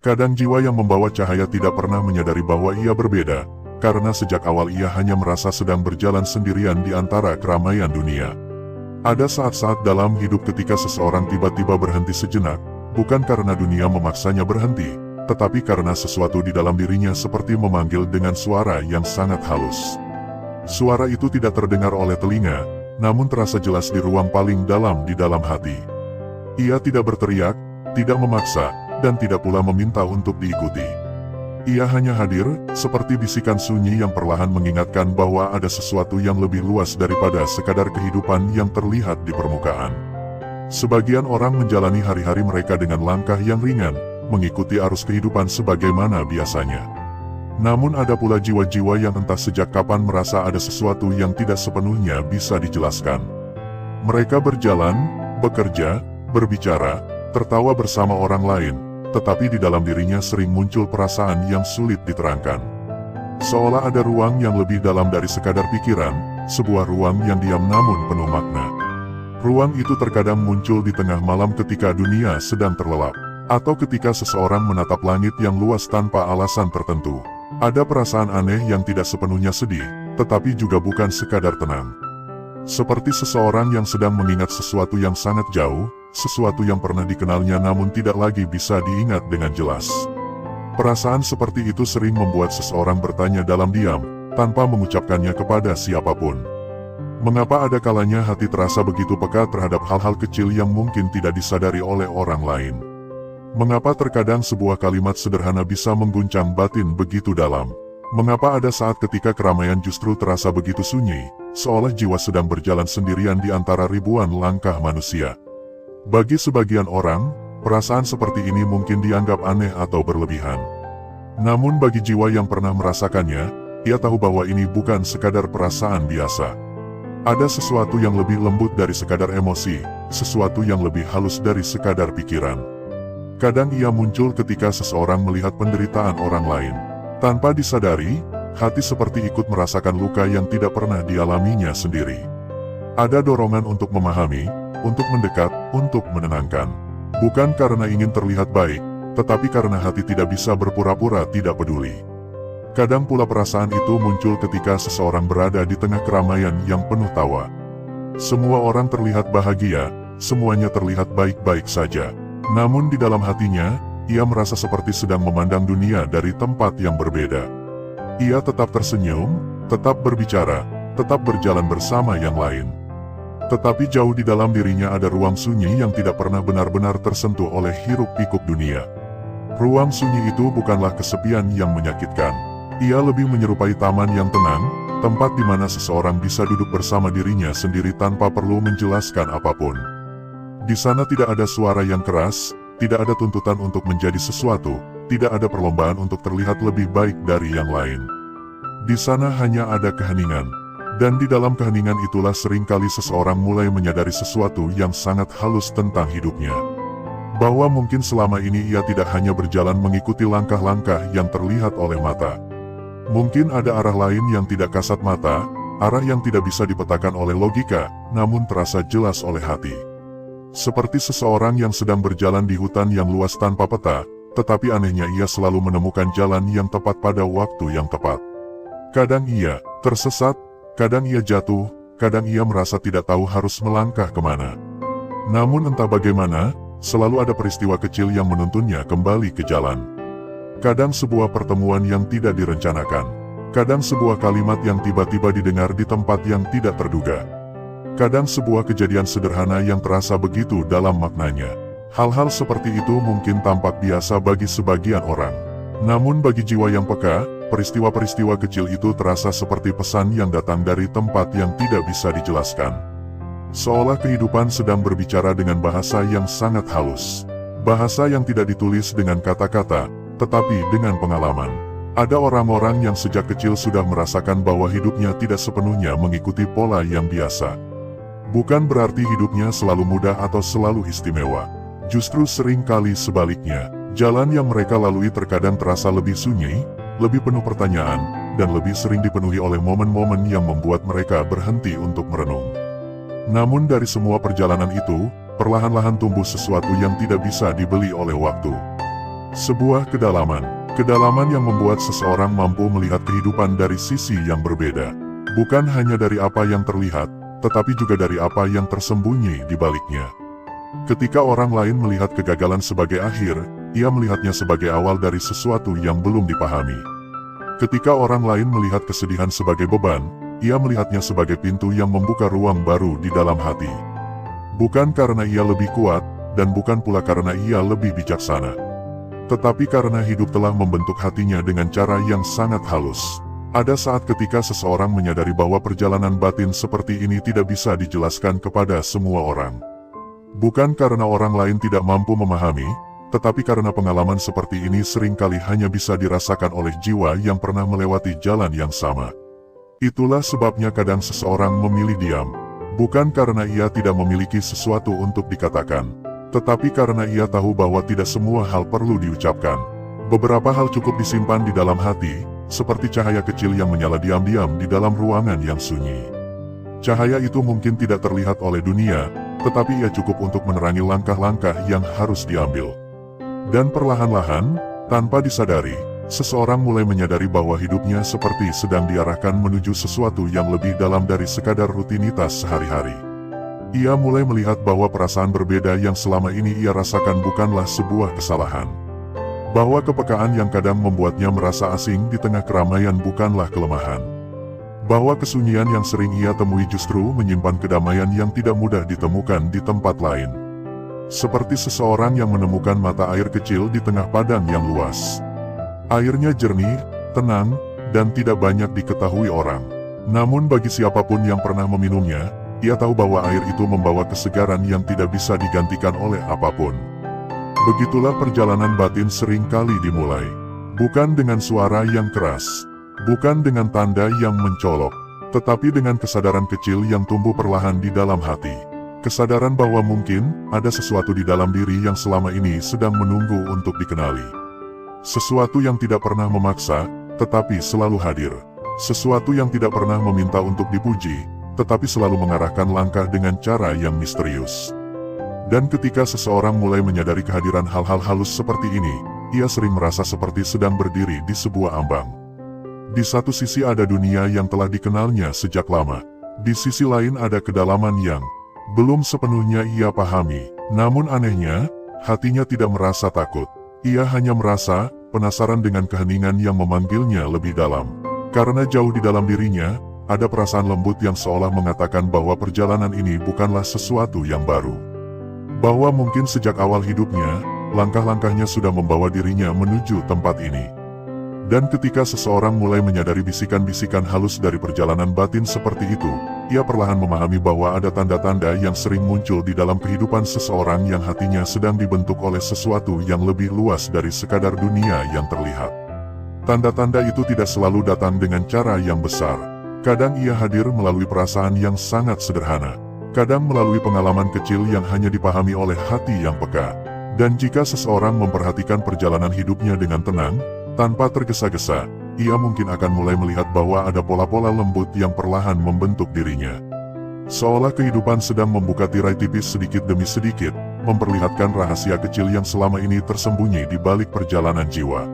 Kadang jiwa yang membawa cahaya tidak pernah menyadari bahwa ia berbeda, karena sejak awal ia hanya merasa sedang berjalan sendirian di antara keramaian dunia. Ada saat-saat dalam hidup ketika seseorang tiba-tiba berhenti sejenak, bukan karena dunia memaksanya berhenti, tetapi karena sesuatu di dalam dirinya seperti memanggil dengan suara yang sangat halus. Suara itu tidak terdengar oleh telinga, namun terasa jelas di ruang paling dalam di dalam hati. Ia tidak berteriak, tidak memaksa, dan tidak pula meminta untuk diikuti. Ia hanya hadir, seperti bisikan sunyi yang perlahan mengingatkan bahwa ada sesuatu yang lebih luas daripada sekadar kehidupan yang terlihat di permukaan. Sebagian orang menjalani hari-hari mereka dengan langkah yang ringan, mengikuti arus kehidupan sebagaimana biasanya. Namun ada pula jiwa-jiwa yang entah sejak kapan merasa ada sesuatu yang tidak sepenuhnya bisa dijelaskan. Mereka berjalan, bekerja, berbicara, tertawa bersama orang lain, tetapi di dalam dirinya sering muncul perasaan yang sulit diterangkan. Seolah ada ruang yang lebih dalam dari sekadar pikiran, sebuah ruang yang diam namun penuh makna. Ruang itu terkadang muncul di tengah malam ketika dunia sedang terlelap, atau ketika seseorang menatap langit yang luas tanpa alasan tertentu. Ada perasaan aneh yang tidak sepenuhnya sedih, tetapi juga bukan sekadar tenang. Seperti seseorang yang sedang mengingat sesuatu yang sangat jauh, sesuatu yang pernah dikenalnya namun tidak lagi bisa diingat dengan jelas. Perasaan seperti itu sering membuat seseorang bertanya dalam diam, tanpa mengucapkannya kepada siapapun. Mengapa ada kalanya hati terasa begitu peka terhadap hal-hal kecil yang mungkin tidak disadari oleh orang lain? Mengapa terkadang sebuah kalimat sederhana bisa mengguncang batin begitu dalam? Mengapa ada saat ketika keramaian justru terasa begitu sunyi, seolah jiwa sedang berjalan sendirian di antara ribuan langkah manusia? Bagi sebagian orang, perasaan seperti ini mungkin dianggap aneh atau berlebihan. Namun bagi jiwa yang pernah merasakannya, ia tahu bahwa ini bukan sekadar perasaan biasa. Ada sesuatu yang lebih lembut dari sekadar emosi, sesuatu yang lebih halus dari sekadar pikiran. Kadang ia muncul ketika seseorang melihat penderitaan orang lain. Tanpa disadari, hati seperti ikut merasakan luka yang tidak pernah dialaminya sendiri. Ada dorongan untuk memahami, untuk mendekat, untuk menenangkan. Bukan karena ingin terlihat baik, tetapi karena hati tidak bisa berpura-pura tidak peduli. Kadang pula perasaan itu muncul ketika seseorang berada di tengah keramaian yang penuh tawa. Semua orang terlihat bahagia, semuanya terlihat baik-baik saja. Namun di dalam hatinya, ia merasa seperti sedang memandang dunia dari tempat yang berbeda. Ia tetap tersenyum, tetap berbicara, tetap berjalan bersama yang lain. Tetapi jauh di dalam dirinya ada ruang sunyi yang tidak pernah benar-benar tersentuh oleh hiruk-pikuk dunia. Ruang sunyi itu bukanlah kesepian yang menyakitkan. Ia lebih menyerupai taman yang tenang, tempat di mana seseorang bisa duduk bersama dirinya sendiri tanpa perlu menjelaskan apapun. Di sana tidak ada suara yang keras, tidak ada tuntutan untuk menjadi sesuatu, tidak ada perlombaan untuk terlihat lebih baik dari yang lain. Di sana hanya ada keheningan. Dan di dalam keheningan itulah seringkali seseorang mulai menyadari sesuatu yang sangat halus tentang hidupnya. Bahwa mungkin selama ini ia tidak hanya berjalan mengikuti langkah-langkah yang terlihat oleh mata. Mungkin ada arah lain yang tidak kasat mata, arah yang tidak bisa dipetakan oleh logika, namun terasa jelas oleh hati. Seperti seseorang yang sedang berjalan di hutan yang luas tanpa peta, tetapi anehnya ia selalu menemukan jalan yang tepat pada waktu yang tepat. Kadang ia tersesat, kadang ia jatuh, kadang ia merasa tidak tahu harus melangkah kemana. Namun entah bagaimana, selalu ada peristiwa kecil yang menuntunnya kembali ke jalan. Kadang sebuah pertemuan yang tidak direncanakan. Kadang sebuah kalimat yang tiba-tiba didengar di tempat yang tidak terduga. Kadang sebuah kejadian sederhana yang terasa begitu dalam maknanya. Hal-hal seperti itu mungkin tampak biasa bagi sebagian orang. Namun bagi jiwa yang peka, peristiwa-peristiwa kecil itu terasa seperti pesan yang datang dari tempat yang tidak bisa dijelaskan. Seolah kehidupan sedang berbicara dengan bahasa yang sangat halus. Bahasa yang tidak ditulis dengan kata-kata, tetapi dengan pengalaman. Ada orang-orang yang sejak kecil sudah merasakan bahwa hidupnya tidak sepenuhnya mengikuti pola yang biasa. Bukan berarti hidupnya selalu mudah atau selalu istimewa. Justru seringkali sebaliknya, jalan yang mereka lalui terkadang terasa lebih sunyi, lebih penuh pertanyaan, dan lebih sering dipenuhi oleh momen-momen yang membuat mereka berhenti untuk merenung. Namun dari semua perjalanan itu, perlahan-lahan tumbuh sesuatu yang tidak bisa dibeli oleh waktu. Sebuah kedalaman yang membuat seseorang mampu melihat kehidupan dari sisi yang berbeda. Bukan hanya dari apa yang terlihat, tetapi juga dari apa yang tersembunyi di baliknya. Ketika orang lain melihat kegagalan sebagai akhir, ia melihatnya sebagai awal dari sesuatu yang belum dipahami. Ketika orang lain melihat kesedihan sebagai beban, ia melihatnya sebagai pintu yang membuka ruang baru di dalam hati. Bukan karena ia lebih kuat, dan bukan pula karena ia lebih bijaksana, tetapi karena hidup telah membentuk hatinya dengan cara yang sangat halus. Ada saat ketika seseorang menyadari bahwa perjalanan batin seperti ini tidak bisa dijelaskan kepada semua orang. Bukan karena orang lain tidak mampu memahami, tetapi karena pengalaman seperti ini seringkali hanya bisa dirasakan oleh jiwa yang pernah melewati jalan yang sama. Itulah sebabnya kadang seseorang memilih diam, bukan karena ia tidak memiliki sesuatu untuk dikatakan, tetapi karena ia tahu bahwa tidak semua hal perlu diucapkan. Beberapa hal cukup disimpan di dalam hati, seperti cahaya kecil yang menyala diam-diam di dalam ruangan yang sunyi. Cahaya itu mungkin tidak terlihat oleh dunia, tetapi ia cukup untuk menerangi langkah-langkah yang harus diambil. Dan perlahan-lahan, tanpa disadari, seseorang mulai menyadari bahwa hidupnya seperti sedang diarahkan menuju sesuatu yang lebih dalam dari sekadar rutinitas sehari-hari. Ia mulai melihat bahwa perasaan berbeda yang selama ini ia rasakan bukanlah sebuah kesalahan. Bahwa kepekaan yang kadang membuatnya merasa asing di tengah keramaian bukanlah kelemahan. Bahwa kesunyian yang sering ia temui justru menyimpan kedamaian yang tidak mudah ditemukan di tempat lain. Seperti seseorang yang menemukan mata air kecil di tengah padang yang luas. Airnya jernih, tenang, dan tidak banyak diketahui orang. Namun bagi siapapun yang pernah meminumnya, ia tahu bahwa air itu membawa kesegaran yang tidak bisa digantikan oleh apapun. Begitulah perjalanan batin sering kali dimulai. Bukan dengan suara yang keras, bukan dengan tanda yang mencolok, tetapi dengan kesadaran kecil yang tumbuh perlahan di dalam hati. Kesadaran bahwa mungkin ada sesuatu di dalam diri yang selama ini sedang menunggu untuk dikenali. Sesuatu yang tidak pernah memaksa, tetapi selalu hadir. Sesuatu yang tidak pernah meminta untuk dipuji, tetapi selalu mengarahkan langkah dengan cara yang misterius. Dan ketika seseorang mulai menyadari kehadiran hal-hal halus seperti ini, ia sering merasa seperti sedang berdiri di sebuah ambang. Di satu sisi ada dunia yang telah dikenalnya sejak lama. Di sisi lain ada kedalaman yang belum sepenuhnya ia pahami. Namun anehnya, hatinya tidak merasa takut. Ia hanya merasa penasaran dengan keheningan yang memanggilnya lebih dalam. Karena jauh di dalam dirinya, ada perasaan lembut yang seolah mengatakan bahwa perjalanan ini bukanlah sesuatu yang baru. Bahwa mungkin sejak awal hidupnya, langkah-langkahnya sudah membawa dirinya menuju tempat ini. Dan ketika seseorang mulai menyadari bisikan-bisikan halus dari perjalanan batin seperti itu, ia perlahan memahami bahwa ada tanda-tanda yang sering muncul di dalam kehidupan seseorang yang hatinya sedang dibentuk oleh sesuatu yang lebih luas dari sekadar dunia yang terlihat. Tanda-tanda itu tidak selalu datang dengan cara yang besar. Kadang ia hadir melalui perasaan yang sangat sederhana. Kadang melalui pengalaman kecil yang hanya dipahami oleh hati yang peka. Dan jika seseorang memperhatikan perjalanan hidupnya dengan tenang, tanpa tergesa-gesa, ia mungkin akan mulai melihat bahwa ada pola-pola lembut yang perlahan membentuk dirinya. Seolah kehidupan sedang membuka tirai tipis sedikit demi sedikit, memperlihatkan rahasia kecil yang selama ini tersembunyi di balik perjalanan jiwa.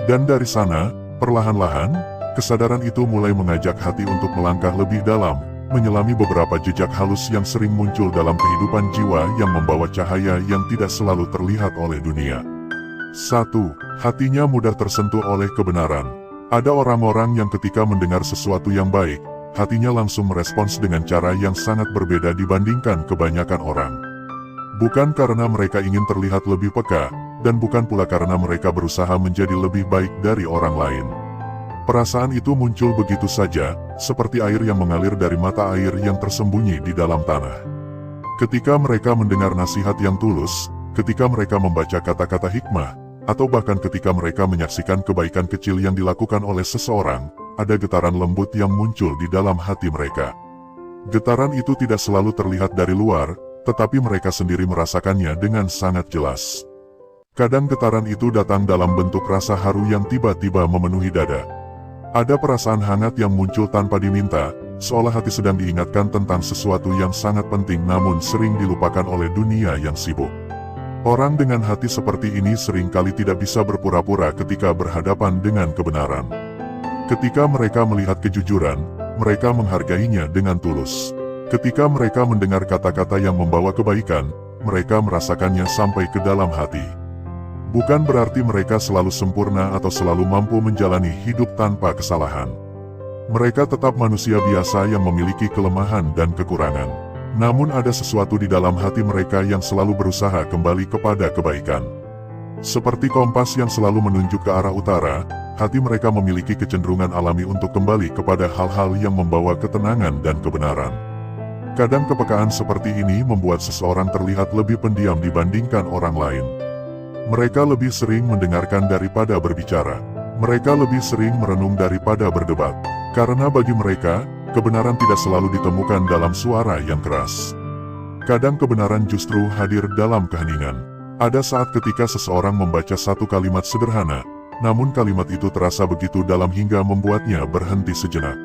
Dan dari sana, perlahan-lahan, kesadaran itu mulai mengajak hati untuk melangkah lebih dalam, menyelami beberapa jejak halus yang sering muncul dalam kehidupan jiwa yang membawa cahaya yang tidak selalu terlihat oleh dunia. 1. Hatinya mudah tersentuh oleh kebenaran. Ada orang-orang yang ketika mendengar sesuatu yang baik, hatinya langsung merespons dengan cara yang sangat berbeda dibandingkan kebanyakan orang. Bukan karena mereka ingin terlihat lebih peka, dan bukan pula karena mereka berusaha menjadi lebih baik dari orang lain. Perasaan itu muncul begitu saja, seperti air yang mengalir dari mata air yang tersembunyi di dalam tanah. Ketika mereka mendengar nasihat yang tulus, ketika mereka membaca kata-kata hikmah, atau bahkan ketika mereka menyaksikan kebaikan kecil yang dilakukan oleh seseorang, ada getaran lembut yang muncul di dalam hati mereka. Getaran itu tidak selalu terlihat dari luar, tetapi mereka sendiri merasakannya dengan sangat jelas. Kadang getaran itu datang dalam bentuk rasa haru yang tiba-tiba memenuhi dada. Ada perasaan hangat yang muncul tanpa diminta, seolah hati sedang diingatkan tentang sesuatu yang sangat penting namun sering dilupakan oleh dunia yang sibuk. Orang dengan hati seperti ini seringkali tidak bisa berpura-pura ketika berhadapan dengan kebenaran. Ketika mereka melihat kejujuran, mereka menghargainya dengan tulus. Ketika mereka mendengar kata-kata yang membawa kebaikan, mereka merasakannya sampai ke dalam hati. Bukan berarti mereka selalu sempurna atau selalu mampu menjalani hidup tanpa kesalahan. Mereka tetap manusia biasa yang memiliki kelemahan dan kekurangan. Namun ada sesuatu di dalam hati mereka yang selalu berusaha kembali kepada kebaikan. Seperti kompas yang selalu menunjuk ke arah utara, hati mereka memiliki kecenderungan alami untuk kembali kepada hal-hal yang membawa ketenangan dan kebenaran. Kadang kepekaan seperti ini membuat seseorang terlihat lebih pendiam dibandingkan orang lain. Mereka lebih sering mendengarkan daripada berbicara. Mereka lebih sering merenung daripada berdebat. Karena bagi mereka, kebenaran tidak selalu ditemukan dalam suara yang keras. Kadang kebenaran justru hadir dalam keheningan. Ada saat ketika seseorang membaca satu kalimat sederhana, namun kalimat itu terasa begitu dalam hingga membuatnya berhenti sejenak.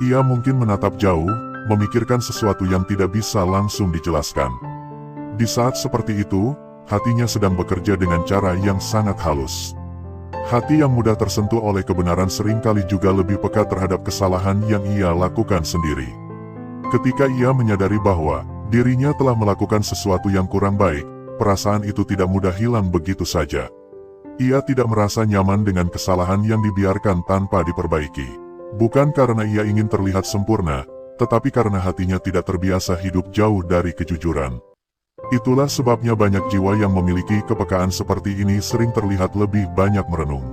Ia mungkin menatap jauh, memikirkan sesuatu yang tidak bisa langsung dijelaskan. Di saat seperti itu, hatinya sedang bekerja dengan cara yang sangat halus. Hati yang mudah tersentuh oleh kebenaran seringkali juga lebih peka terhadap kesalahan yang ia lakukan sendiri. Ketika ia menyadari bahwa dirinya telah melakukan sesuatu yang kurang baik, perasaan itu tidak mudah hilang begitu saja. Ia tidak merasa nyaman dengan kesalahan yang dibiarkan tanpa diperbaiki. Bukan karena ia ingin terlihat sempurna, tetapi karena hatinya tidak terbiasa hidup jauh dari kejujuran. Itulah sebabnya banyak jiwa yang memiliki kepekaan seperti ini sering terlihat lebih banyak merenung.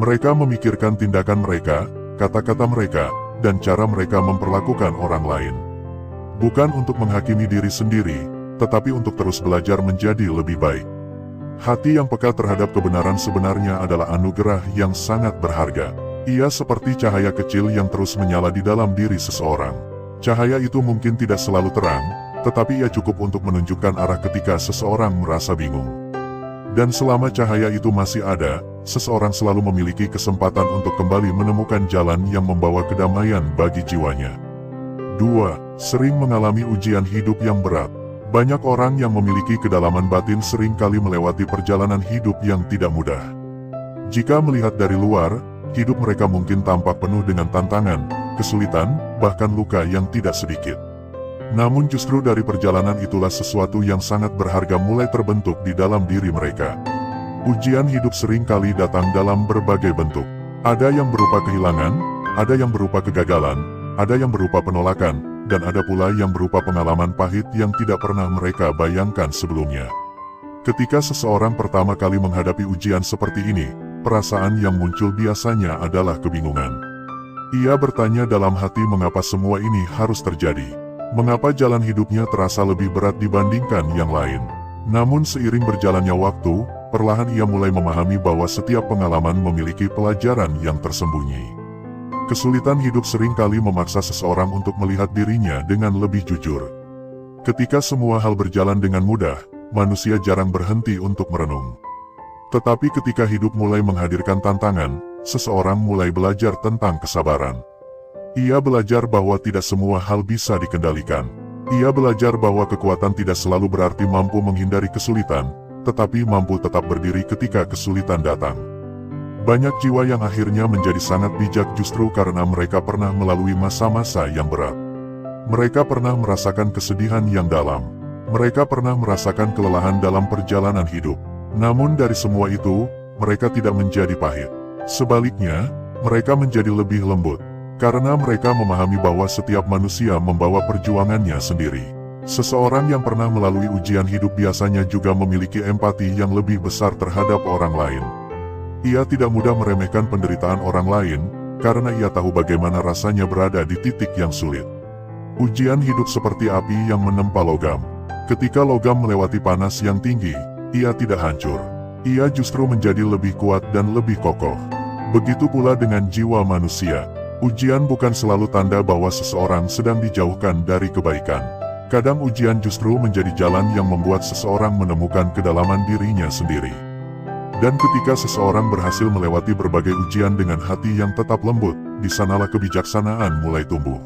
Mereka memikirkan tindakan mereka, kata-kata mereka, dan cara mereka memperlakukan orang lain. Bukan untuk menghakimi diri sendiri, tetapi untuk terus belajar menjadi lebih baik. Hati yang peka terhadap kebenaran sebenarnya adalah anugerah yang sangat berharga. Ia seperti cahaya kecil yang terus menyala di dalam diri seseorang. Cahaya itu mungkin tidak selalu terang, tetapi ia cukup untuk menunjukkan arah ketika seseorang merasa bingung. Dan selama cahaya itu masih ada, seseorang selalu memiliki kesempatan untuk kembali menemukan jalan yang membawa kedamaian bagi jiwanya. 2. Sering mengalami ujian hidup yang berat. Banyak orang yang memiliki kedalaman batin seringkali melewati perjalanan hidup yang tidak mudah. Jika melihat dari luar, hidup mereka mungkin tampak penuh dengan tantangan, kesulitan, bahkan luka yang tidak sedikit. Namun justru dari perjalanan itulah sesuatu yang sangat berharga mulai terbentuk di dalam diri mereka. Ujian hidup seringkali datang dalam berbagai bentuk. Ada yang berupa kehilangan, ada yang berupa kegagalan, ada yang berupa penolakan, dan ada pula yang berupa pengalaman pahit yang tidak pernah mereka bayangkan sebelumnya. Ketika seseorang pertama kali menghadapi ujian seperti ini, perasaan yang muncul biasanya adalah kebingungan. Ia bertanya dalam hati mengapa semua ini harus terjadi. Mengapa jalan hidupnya terasa lebih berat dibandingkan yang lain? Namun seiring berjalannya waktu, perlahan ia mulai memahami bahwa setiap pengalaman memiliki pelajaran yang tersembunyi. Kesulitan hidup seringkali memaksa seseorang untuk melihat dirinya dengan lebih jujur. Ketika semua hal berjalan dengan mudah, manusia jarang berhenti untuk merenung. Tetapi ketika hidup mulai menghadirkan tantangan, seseorang mulai belajar tentang kesabaran. Ia belajar bahwa tidak semua hal bisa dikendalikan. Ia belajar bahwa kekuatan tidak selalu berarti mampu menghindari kesulitan, tetapi mampu tetap berdiri ketika kesulitan datang. Banyak jiwa yang akhirnya menjadi sangat bijak justru karena mereka pernah melalui masa-masa yang berat. Mereka pernah merasakan kesedihan yang dalam. Mereka pernah merasakan kelelahan dalam perjalanan hidup. Namun dari semua itu, mereka tidak menjadi pahit. Sebaliknya, mereka menjadi lebih lembut. Karena mereka memahami bahwa setiap manusia membawa perjuangannya sendiri. Seseorang yang pernah melalui ujian hidup biasanya juga memiliki empati yang lebih besar terhadap orang lain. Ia tidak mudah meremehkan penderitaan orang lain, karena ia tahu bagaimana rasanya berada di titik yang sulit. Ujian hidup seperti api yang menempa logam. Ketika logam melewati panas yang tinggi, ia tidak hancur. Ia justru menjadi lebih kuat dan lebih kokoh. Begitu pula dengan jiwa manusia. Ujian bukan selalu tanda bahwa seseorang sedang dijauhkan dari kebaikan. Kadang ujian justru menjadi jalan yang membuat seseorang menemukan kedalaman dirinya sendiri. Dan ketika seseorang berhasil melewati berbagai ujian dengan hati yang tetap lembut, di sanalah kebijaksanaan mulai tumbuh.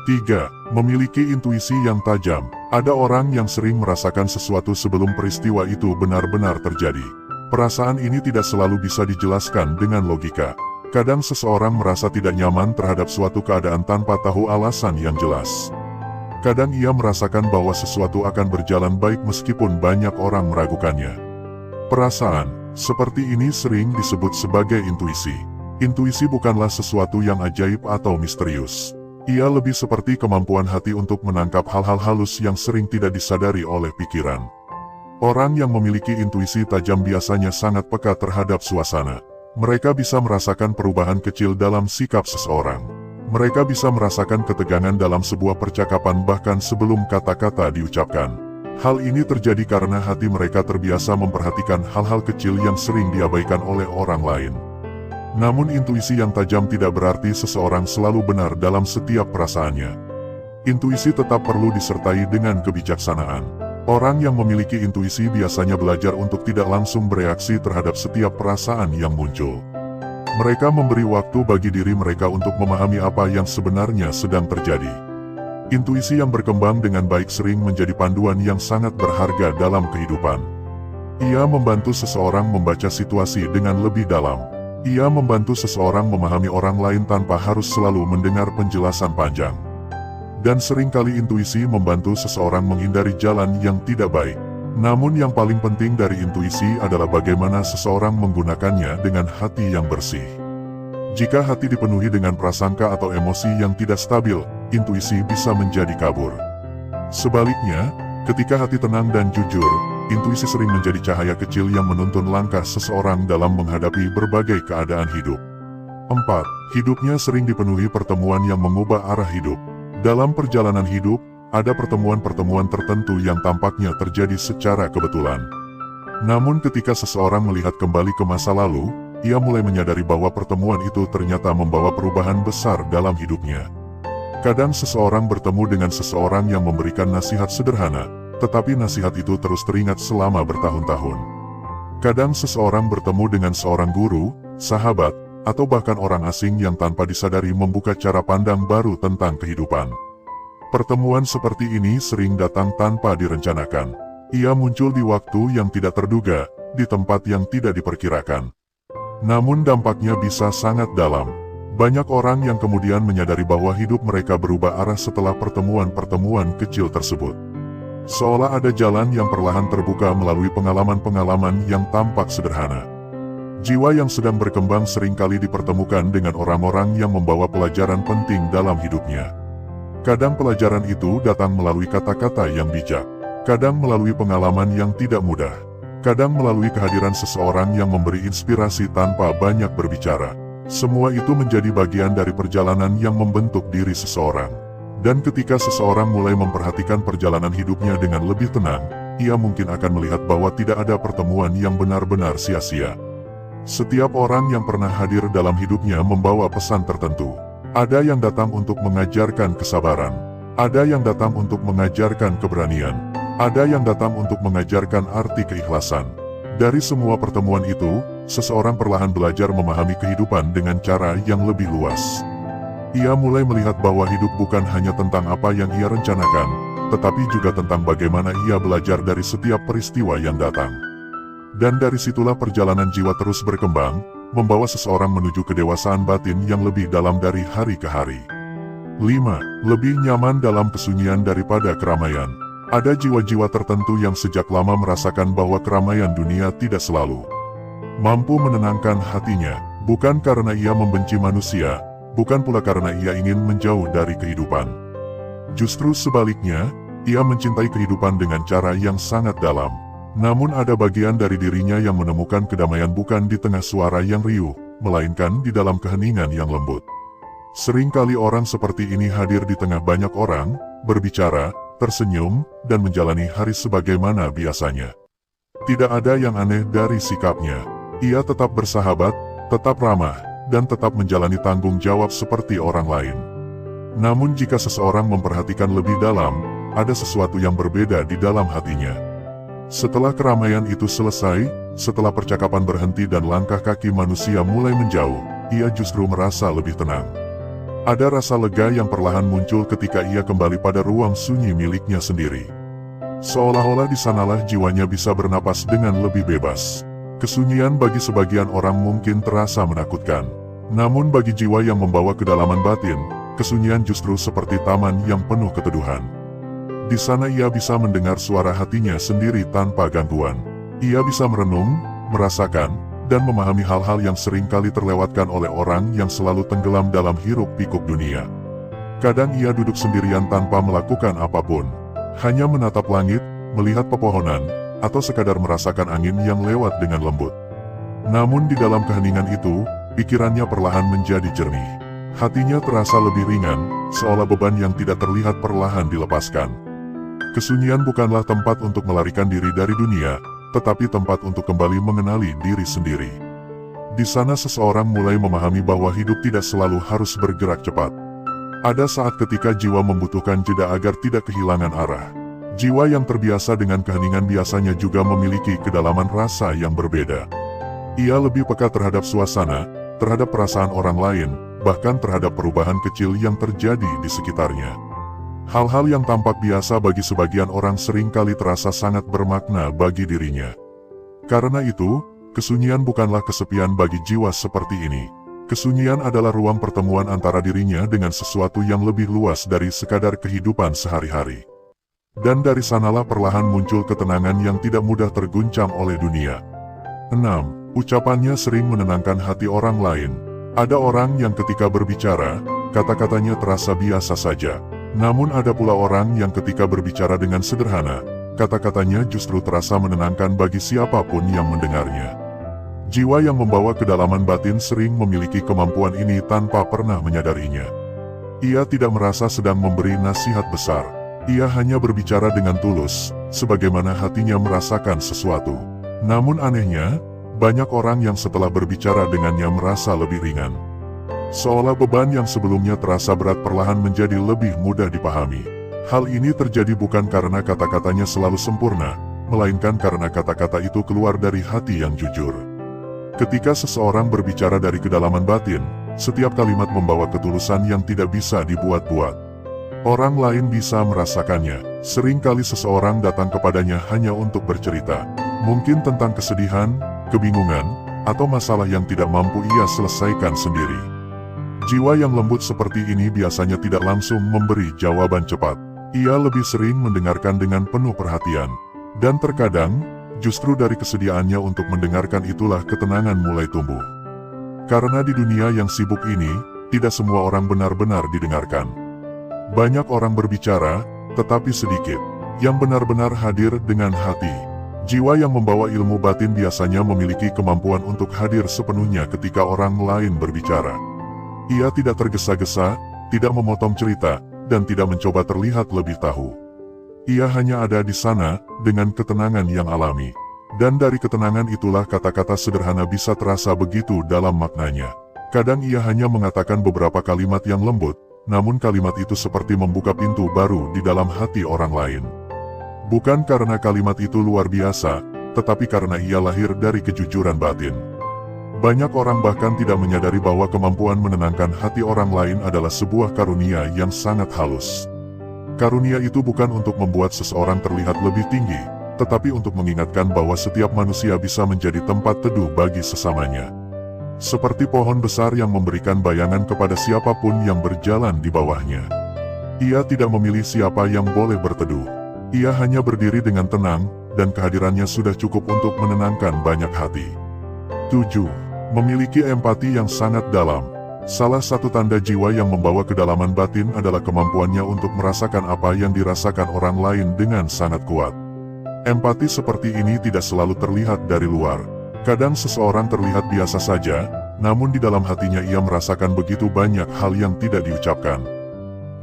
3. Memiliki intuisi yang tajam. Ada orang yang sering merasakan sesuatu sebelum peristiwa itu benar-benar terjadi. Perasaan ini tidak selalu bisa dijelaskan dengan logika. Kadang seseorang merasa tidak nyaman terhadap suatu keadaan tanpa tahu alasan yang jelas. Kadang ia merasakan bahwa sesuatu akan berjalan baik meskipun banyak orang meragukannya. Perasaan seperti ini sering disebut sebagai intuisi. Intuisi bukanlah sesuatu yang ajaib atau misterius. Ia lebih seperti kemampuan hati untuk menangkap hal-hal halus yang sering tidak disadari oleh pikiran. Orang yang memiliki intuisi tajam biasanya sangat peka terhadap suasana. Mereka bisa merasakan perubahan kecil dalam sikap seseorang. Mereka bisa merasakan ketegangan dalam sebuah percakapan bahkan sebelum kata-kata diucapkan. Hal ini terjadi karena hati mereka terbiasa memperhatikan hal-hal kecil yang sering diabaikan oleh orang lain. Namun intuisi yang tajam tidak berarti seseorang selalu benar dalam setiap perasaannya. Intuisi tetap perlu disertai dengan kebijaksanaan. Orang yang memiliki intuisi biasanya belajar untuk tidak langsung bereaksi terhadap setiap perasaan yang muncul. Mereka memberi waktu bagi diri mereka untuk memahami apa yang sebenarnya sedang terjadi. Intuisi yang berkembang dengan baik sering menjadi panduan yang sangat berharga dalam kehidupan. Ia membantu seseorang membaca situasi dengan lebih dalam. Ia membantu seseorang memahami orang lain tanpa harus selalu mendengar penjelasan panjang. Dan seringkali intuisi membantu seseorang menghindari jalan yang tidak baik. Namun yang paling penting dari intuisi adalah bagaimana seseorang menggunakannya dengan hati yang bersih. Jika hati dipenuhi dengan prasangka atau emosi yang tidak stabil, intuisi bisa menjadi kabur. Sebaliknya, ketika hati tenang dan jujur, intuisi sering menjadi cahaya kecil yang menuntun langkah seseorang dalam menghadapi berbagai keadaan hidup. 4. Hidupnya sering dipenuhi pertemuan yang mengubah arah hidup. Dalam perjalanan hidup, ada pertemuan-pertemuan tertentu yang tampaknya terjadi secara kebetulan. Namun ketika seseorang melihat kembali ke masa lalu, ia mulai menyadari bahwa pertemuan itu ternyata membawa perubahan besar dalam hidupnya. Kadang seseorang bertemu dengan seseorang yang memberikan nasihat sederhana, tetapi nasihat itu terus teringat selama bertahun-tahun. Kadang seseorang bertemu dengan seorang guru, sahabat, atau bahkan orang asing yang tanpa disadari membuka cara pandang baru tentang kehidupan. Pertemuan seperti ini sering datang tanpa direncanakan. Ia muncul di waktu yang tidak terduga, di tempat yang tidak diperkirakan. Namun dampaknya bisa sangat dalam. Banyak orang yang kemudian menyadari bahwa hidup mereka berubah arah setelah pertemuan-pertemuan kecil tersebut. Seolah ada jalan yang perlahan terbuka melalui pengalaman-pengalaman yang tampak sederhana. Jiwa yang sedang berkembang seringkali dipertemukan dengan orang-orang yang membawa pelajaran penting dalam hidupnya. Kadang pelajaran itu datang melalui kata-kata yang bijak, kadang melalui pengalaman yang tidak mudah, kadang melalui kehadiran seseorang yang memberi inspirasi tanpa banyak berbicara. Semua itu menjadi bagian dari perjalanan yang membentuk diri seseorang. Dan ketika seseorang mulai memperhatikan perjalanan hidupnya dengan lebih tenang, ia mungkin akan melihat bahwa tidak ada pertemuan yang benar-benar sia-sia. Setiap orang yang pernah hadir dalam hidupnya membawa pesan tertentu. Ada yang datang untuk mengajarkan kesabaran. Ada yang datang untuk mengajarkan keberanian. Ada yang datang untuk mengajarkan arti keikhlasan. Dari semua pertemuan itu, seseorang perlahan belajar memahami kehidupan dengan cara yang lebih luas. Ia mulai melihat bahwa hidup bukan hanya tentang apa yang ia rencanakan, tetapi juga tentang bagaimana ia belajar dari setiap peristiwa yang datang. Dan dari situlah perjalanan jiwa terus berkembang, membawa seseorang menuju kedewasaan batin yang lebih dalam dari hari ke hari. 5. Lebih nyaman dalam kesunyian daripada keramaian. Ada jiwa-jiwa tertentu yang sejak lama merasakan bahwa keramaian dunia tidak selalu mampu menenangkan hatinya, bukan karena ia membenci manusia, bukan pula karena ia ingin menjauh dari kehidupan. Justru sebaliknya, ia mencintai kehidupan dengan cara yang sangat dalam. Namun ada bagian dari dirinya yang menemukan kedamaian bukan di tengah suara yang riuh, melainkan di dalam keheningan yang lembut. Seringkali orang seperti ini hadir di tengah banyak orang, berbicara, tersenyum, dan menjalani hari sebagaimana biasanya. Tidak ada yang aneh dari sikapnya. Ia tetap bersahabat, tetap ramah, dan tetap menjalani tanggung jawab seperti orang lain. Namun jika seseorang memperhatikan lebih dalam, ada sesuatu yang berbeda di dalam hatinya. Setelah keramaian itu selesai, setelah percakapan berhenti dan langkah kaki manusia mulai menjauh, ia justru merasa lebih tenang. Ada rasa lega yang perlahan muncul ketika ia kembali pada ruang sunyi miliknya sendiri. Seolah-olah di sanalah jiwanya bisa bernapas dengan lebih bebas. Kesunyian bagi sebagian orang mungkin terasa menakutkan. Namun bagi jiwa yang membawa kedalaman batin, kesunyian justru seperti taman yang penuh keteduhan. Di sana ia bisa mendengar suara hatinya sendiri tanpa gangguan. Ia bisa merenung, merasakan, dan memahami hal-hal yang sering kali terlewatkan oleh orang yang selalu tenggelam dalam hiruk-pikuk dunia. Kadang ia duduk sendirian tanpa melakukan apapun. Hanya menatap langit, melihat pepohonan, atau sekadar merasakan angin yang lewat dengan lembut. Namun di dalam keheningan itu, pikirannya perlahan menjadi jernih. Hatinya terasa lebih ringan, seolah beban yang tidak terlihat perlahan dilepaskan. Kesunyian bukanlah tempat untuk melarikan diri dari dunia, tetapi tempat untuk kembali mengenali diri sendiri. Di sana seseorang mulai memahami bahwa hidup tidak selalu harus bergerak cepat. Ada saat ketika jiwa membutuhkan jeda agar tidak kehilangan arah. Jiwa yang terbiasa dengan keheningan biasanya juga memiliki kedalaman rasa yang berbeda. Ia lebih peka terhadap suasana, terhadap perasaan orang lain, bahkan terhadap perubahan kecil yang terjadi di sekitarnya. Hal-hal yang tampak biasa bagi sebagian orang seringkali terasa sangat bermakna bagi dirinya. Karena itu, kesunyian bukanlah kesepian bagi jiwa seperti ini. Kesunyian adalah ruang pertemuan antara dirinya dengan sesuatu yang lebih luas dari sekadar kehidupan sehari-hari. Dan dari sanalah perlahan muncul ketenangan yang tidak mudah terguncang oleh dunia. 6. Ucapannya sering menenangkan hati orang lain. Ada orang yang ketika berbicara, kata-katanya terasa biasa saja. Namun ada pula orang yang ketika berbicara dengan sederhana, kata-katanya justru terasa menenangkan bagi siapapun yang mendengarnya. Jiwa yang membawa kedalaman batin sering memiliki kemampuan ini tanpa pernah menyadarinya. Ia tidak merasa sedang memberi nasihat besar. Ia hanya berbicara dengan tulus, sebagaimana hatinya merasakan sesuatu. Namun anehnya, banyak orang yang setelah berbicara dengannya merasa lebih ringan. Seolah beban yang sebelumnya terasa berat perlahan menjadi lebih mudah dipahami. Hal ini terjadi bukan karena kata-katanya selalu sempurna, melainkan karena kata-kata itu keluar dari hati yang jujur. Ketika seseorang berbicara dari kedalaman batin, setiap kalimat membawa ketulusan yang tidak bisa dibuat-buat. Orang lain bisa merasakannya. Seringkali seseorang datang kepadanya hanya untuk bercerita. Mungkin tentang kesedihan, kebingungan, atau masalah yang tidak mampu ia selesaikan sendiri. Jiwa yang lembut seperti ini biasanya tidak langsung memberi jawaban cepat. Ia lebih sering mendengarkan dengan penuh perhatian. Dan terkadang, justru dari kesediaannya untuk mendengarkan itulah ketenangan mulai tumbuh. Karena di dunia yang sibuk ini, tidak semua orang benar-benar didengarkan. Banyak orang berbicara, tetapi sedikit yang benar-benar hadir dengan hati. Jiwa yang membawa ilmu batin biasanya memiliki kemampuan untuk hadir sepenuhnya ketika orang lain berbicara. Ia tidak tergesa-gesa, tidak memotong cerita, dan tidak mencoba terlihat lebih tahu. Ia hanya ada di sana, dengan ketenangan yang alami. Dan dari ketenangan itulah kata-kata sederhana bisa terasa begitu dalam maknanya. Kadang ia hanya mengatakan beberapa kalimat yang lembut, namun kalimat itu seperti membuka pintu baru di dalam hati orang lain. Bukan karena kalimat itu luar biasa, tetapi karena ia lahir dari kejujuran batin. Banyak orang bahkan tidak menyadari bahwa kemampuan menenangkan hati orang lain adalah sebuah karunia yang sangat halus. Karunia itu bukan untuk membuat seseorang terlihat lebih tinggi, tetapi untuk mengingatkan bahwa setiap manusia bisa menjadi tempat teduh bagi sesamanya. Seperti pohon besar yang memberikan bayangan kepada siapapun yang berjalan di bawahnya. Ia tidak memilih siapa yang boleh berteduh. Ia hanya berdiri dengan tenang, dan kehadirannya sudah cukup untuk menenangkan banyak hati. 7. Memiliki empati yang sangat dalam. Salah satu tanda jiwa yang membawa kedalaman batin adalah kemampuannya untuk merasakan apa yang dirasakan orang lain dengan sangat kuat. Empati seperti ini tidak selalu terlihat dari luar. Kadang seseorang terlihat biasa saja, namun di dalam hatinya ia merasakan begitu banyak hal yang tidak diucapkan.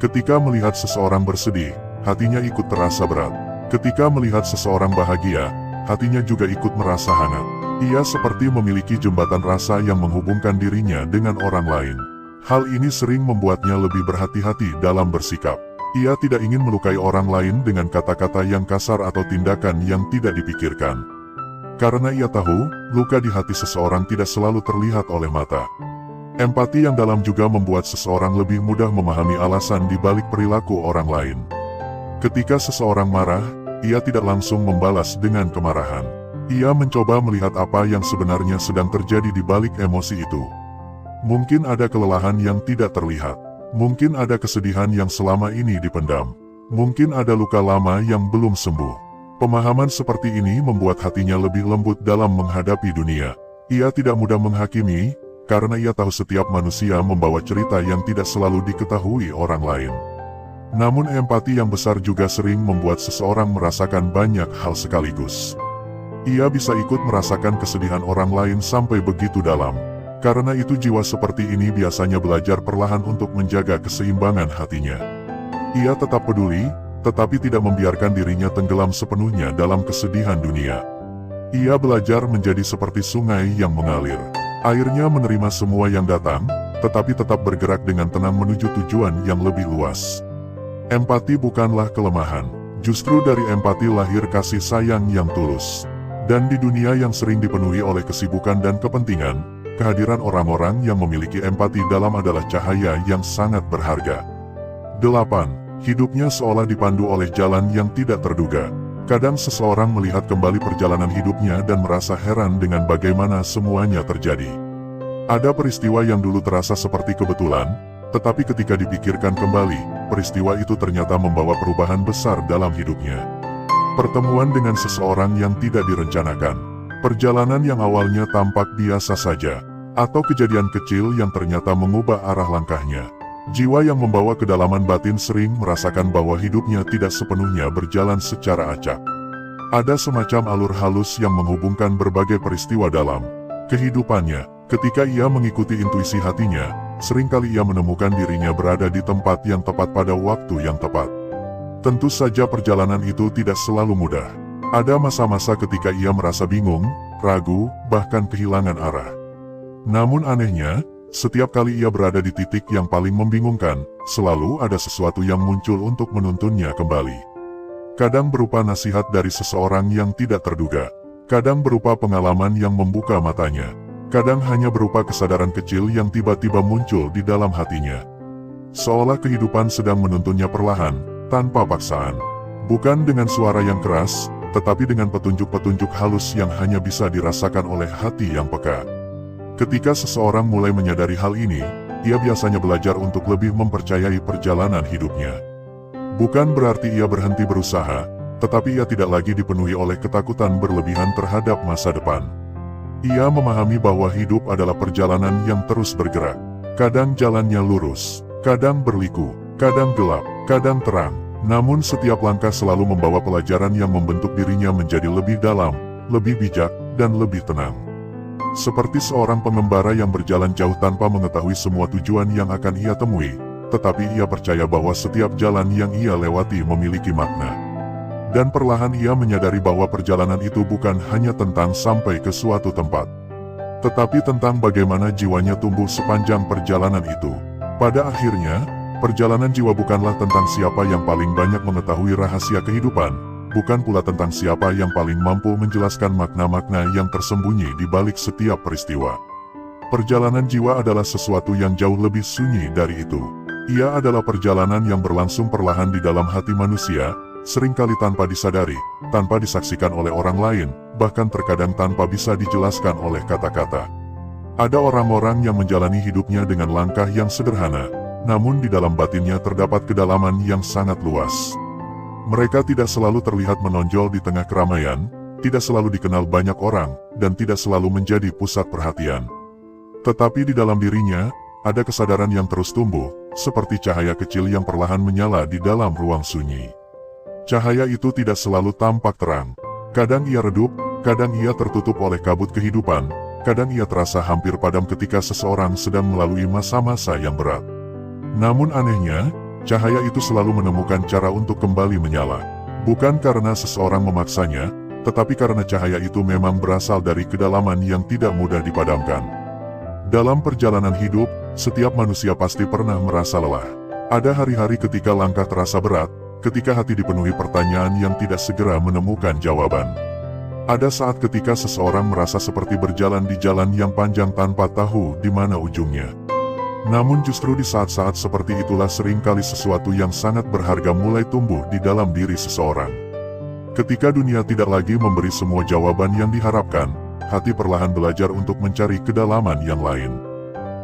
Ketika melihat seseorang bersedih, hatinya ikut terasa berat. Ketika melihat seseorang bahagia, hatinya juga ikut merasa hangat. Ia seperti memiliki jembatan rasa yang menghubungkan dirinya dengan orang lain. Hal ini sering membuatnya lebih berhati-hati dalam bersikap. Ia tidak ingin melukai orang lain dengan kata-kata yang kasar atau tindakan yang tidak dipikirkan. Karena ia tahu, luka di hati seseorang tidak selalu terlihat oleh mata. Empati yang dalam juga membuat seseorang lebih mudah memahami alasan di balik perilaku orang lain. Ketika seseorang marah, ia tidak langsung membalas dengan kemarahan. Ia mencoba melihat apa yang sebenarnya sedang terjadi di balik emosi itu. Mungkin ada kelelahan yang tidak terlihat. Mungkin ada kesedihan yang selama ini dipendam. Mungkin ada luka lama yang belum sembuh. Pemahaman seperti ini membuat hatinya lebih lembut dalam menghadapi dunia. Ia tidak mudah menghakimi, karena ia tahu setiap manusia membawa cerita yang tidak selalu diketahui orang lain. Namun empati yang besar juga sering membuat seseorang merasakan banyak hal sekaligus. Ia bisa ikut merasakan kesedihan orang lain sampai begitu dalam. Karena itu jiwa seperti ini biasanya belajar perlahan untuk menjaga keseimbangan hatinya. Ia tetap peduli, tetapi tidak membiarkan dirinya tenggelam sepenuhnya dalam kesedihan dunia. Ia belajar menjadi seperti sungai yang mengalir. Airnya menerima semua yang datang, tetapi tetap bergerak dengan tenang menuju tujuan yang lebih luas. Empati bukanlah kelemahan, justru dari empati lahir kasih sayang yang tulus. Dan di dunia yang sering dipenuhi oleh kesibukan dan kepentingan, kehadiran orang-orang yang memiliki empati dalam adalah cahaya yang sangat berharga. 8. Hidupnya seolah dipandu oleh jalan yang tidak terduga. Kadang seseorang melihat kembali perjalanan hidupnya dan merasa heran dengan bagaimana semuanya terjadi. Ada peristiwa yang dulu terasa seperti kebetulan, tetapi ketika dipikirkan kembali, peristiwa itu ternyata membawa perubahan besar dalam hidupnya. Pertemuan dengan seseorang yang tidak direncanakan, perjalanan yang awalnya tampak biasa saja, atau kejadian kecil yang ternyata mengubah arah langkahnya. Jiwa yang membawa kedalaman batin sering merasakan bahwa hidupnya tidak sepenuhnya berjalan secara acak. Ada semacam alur halus yang menghubungkan berbagai peristiwa dalam kehidupannya. Ketika ia mengikuti intuisi hatinya, seringkali ia menemukan dirinya berada di tempat yang tepat pada waktu yang tepat. Tentu saja perjalanan itu tidak selalu mudah. Ada masa-masa ketika ia merasa bingung, ragu, bahkan kehilangan arah. Namun anehnya, setiap kali ia berada di titik yang paling membingungkan, selalu ada sesuatu yang muncul untuk menuntunnya kembali. Kadang berupa nasihat dari seseorang yang tidak terduga. Kadang berupa pengalaman yang membuka matanya. Kadang hanya berupa kesadaran kecil yang tiba-tiba muncul di dalam hatinya. Seolah kehidupan sedang menuntunnya perlahan, tanpa paksaan. Bukan dengan suara yang keras, tetapi dengan petunjuk-petunjuk halus yang hanya bisa dirasakan oleh hati yang peka. Ketika seseorang mulai menyadari hal ini, ia biasanya belajar untuk lebih mempercayai perjalanan hidupnya. Bukan berarti ia berhenti berusaha, tetapi ia tidak lagi dipenuhi oleh ketakutan berlebihan terhadap masa depan. Ia memahami bahwa hidup adalah perjalanan yang terus bergerak. Kadang jalannya lurus, kadang berliku, kadang gelap, kadang terang. Namun setiap langkah selalu membawa pelajaran yang membentuk dirinya menjadi lebih dalam, lebih bijak, dan lebih tenang. Seperti seorang pengembara yang berjalan jauh tanpa mengetahui semua tujuan yang akan ia temui, tetapi ia percaya bahwa setiap jalan yang ia lewati memiliki makna. Dan perlahan ia menyadari bahwa perjalanan itu bukan hanya tentang sampai ke suatu tempat, tetapi tentang bagaimana jiwanya tumbuh sepanjang perjalanan itu. Pada akhirnya, perjalanan jiwa bukanlah tentang siapa yang paling banyak mengetahui rahasia kehidupan, bukan pula tentang siapa yang paling mampu menjelaskan makna-makna yang tersembunyi di balik setiap peristiwa. Perjalanan jiwa adalah sesuatu yang jauh lebih sunyi dari itu. Ia adalah perjalanan yang berlangsung perlahan di dalam hati manusia, seringkali tanpa disadari, tanpa disaksikan oleh orang lain, bahkan terkadang tanpa bisa dijelaskan oleh kata-kata. Ada orang-orang yang menjalani hidupnya dengan langkah yang sederhana, namun di dalam batinnya terdapat kedalaman yang sangat luas. Mereka tidak selalu terlihat menonjol di tengah keramaian, tidak selalu dikenal banyak orang, dan tidak selalu menjadi pusat perhatian. Tetapi di dalam dirinya, ada kesadaran yang terus tumbuh, seperti cahaya kecil yang perlahan menyala di dalam ruang sunyi. Cahaya itu tidak selalu tampak terang. Kadang ia redup, kadang ia tertutup oleh kabut kehidupan, kadang ia terasa hampir padam ketika seseorang sedang melalui masa-masa yang berat. Namun anehnya, cahaya itu selalu menemukan cara untuk kembali menyala. Bukan karena seseorang memaksanya, tetapi karena cahaya itu memang berasal dari kedalaman yang tidak mudah dipadamkan. Dalam perjalanan hidup, setiap manusia pasti pernah merasa lelah. Ada hari-hari ketika langkah terasa berat, ketika hati dipenuhi pertanyaan yang tidak segera menemukan jawaban. Ada saat ketika seseorang merasa seperti berjalan di jalan yang panjang tanpa tahu di mana ujungnya. Namun justru di saat-saat seperti itulah seringkali sesuatu yang sangat berharga mulai tumbuh di dalam diri seseorang. Ketika dunia tidak lagi memberi semua jawaban yang diharapkan, hati perlahan belajar untuk mencari kedalaman yang lain.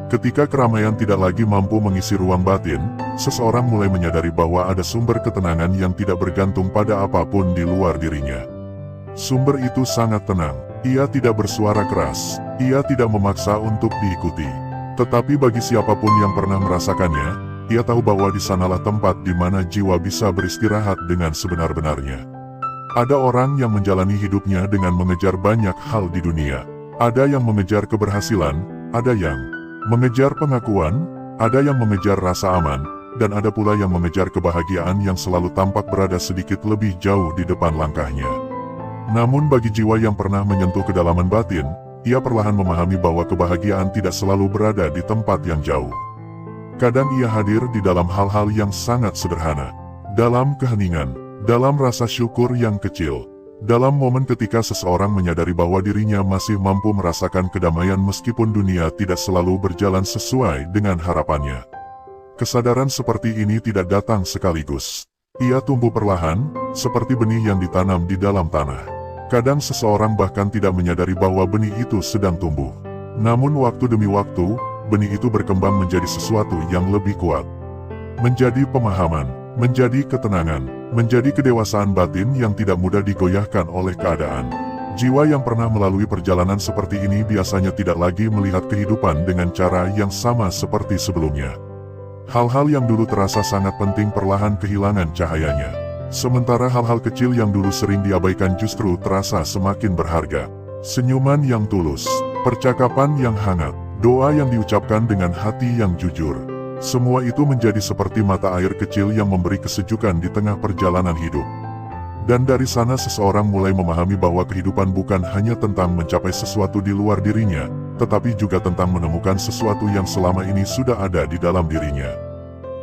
Ketika keramaian tidak lagi mampu mengisi ruang batin, seseorang mulai menyadari bahwa ada sumber ketenangan yang tidak bergantung pada apapun di luar dirinya. Sumber itu sangat tenang, ia tidak bersuara keras, ia tidak memaksa untuk diikuti. Tetapi bagi siapapun yang pernah merasakannya, ia tahu bahwa di sanalah tempat di mana jiwa bisa beristirahat dengan sebenar-benarnya. Ada orang yang menjalani hidupnya dengan mengejar banyak hal di dunia. Ada yang mengejar keberhasilan, ada yang mengejar pengakuan, ada yang mengejar rasa aman, dan ada pula yang mengejar kebahagiaan yang selalu tampak berada sedikit lebih jauh di depan langkahnya. Namun bagi jiwa yang pernah menyentuh kedalaman batin, ia perlahan memahami bahwa kebahagiaan tidak selalu berada di tempat yang jauh. Kadang ia hadir di dalam hal-hal yang sangat sederhana, dalam keheningan, dalam rasa syukur yang kecil, dalam momen ketika seseorang menyadari bahwa dirinya masih mampu merasakan kedamaian meskipun dunia tidak selalu berjalan sesuai dengan harapannya. Kesadaran seperti ini tidak datang sekaligus. Ia tumbuh perlahan, seperti benih yang ditanam di dalam tanah. Kadang seseorang bahkan tidak menyadari bahwa benih itu sedang tumbuh. Namun waktu demi waktu, benih itu berkembang menjadi sesuatu yang lebih kuat. Menjadi pemahaman, menjadi ketenangan, menjadi kedewasaan batin yang tidak mudah digoyahkan oleh keadaan. Jiwa yang pernah melalui perjalanan seperti ini biasanya tidak lagi melihat kehidupan dengan cara yang sama seperti sebelumnya. Hal-hal yang dulu terasa sangat penting perlahan kehilangan cahayanya. Sementara hal-hal kecil yang dulu sering diabaikan justru terasa semakin berharga. Senyuman yang tulus, percakapan yang hangat, doa yang diucapkan dengan hati yang jujur. Semua itu menjadi seperti mata air kecil yang memberi kesejukan di tengah perjalanan hidup. Dan dari sana seseorang mulai memahami bahwa kehidupan bukan hanya tentang mencapai sesuatu di luar dirinya, tetapi juga tentang menemukan sesuatu yang selama ini sudah ada di dalam dirinya.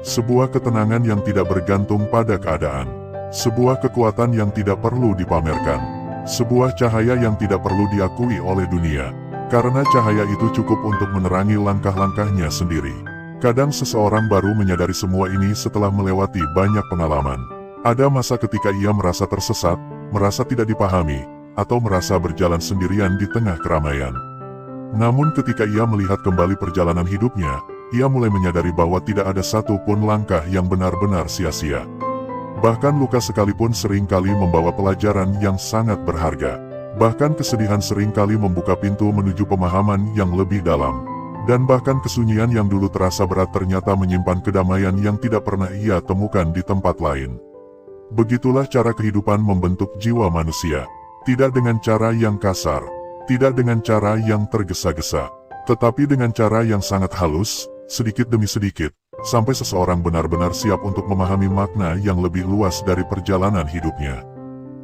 Sebuah ketenangan yang tidak bergantung pada keadaan. Sebuah kekuatan yang tidak perlu dipamerkan. Sebuah cahaya yang tidak perlu diakui oleh dunia. Karena cahaya itu cukup untuk menerangi langkah-langkahnya sendiri. Kadang seseorang baru menyadari semua ini setelah melewati banyak pengalaman. Ada masa ketika ia merasa tersesat, merasa tidak dipahami, atau merasa berjalan sendirian di tengah keramaian. Namun ketika ia melihat kembali perjalanan hidupnya, ia mulai menyadari bahwa tidak ada satu pun langkah yang benar-benar sia-sia. Bahkan luka sekalipun seringkali membawa pelajaran yang sangat berharga. Bahkan kesedihan seringkali membuka pintu menuju pemahaman yang lebih dalam. Dan bahkan kesunyian yang dulu terasa berat ternyata menyimpan kedamaian yang tidak pernah ia temukan di tempat lain. Begitulah cara kehidupan membentuk jiwa manusia. Tidak dengan cara yang kasar, tidak dengan cara yang tergesa-gesa, tetapi dengan cara yang sangat halus, sedikit demi sedikit, sampai seseorang benar-benar siap untuk memahami makna yang lebih luas dari perjalanan hidupnya.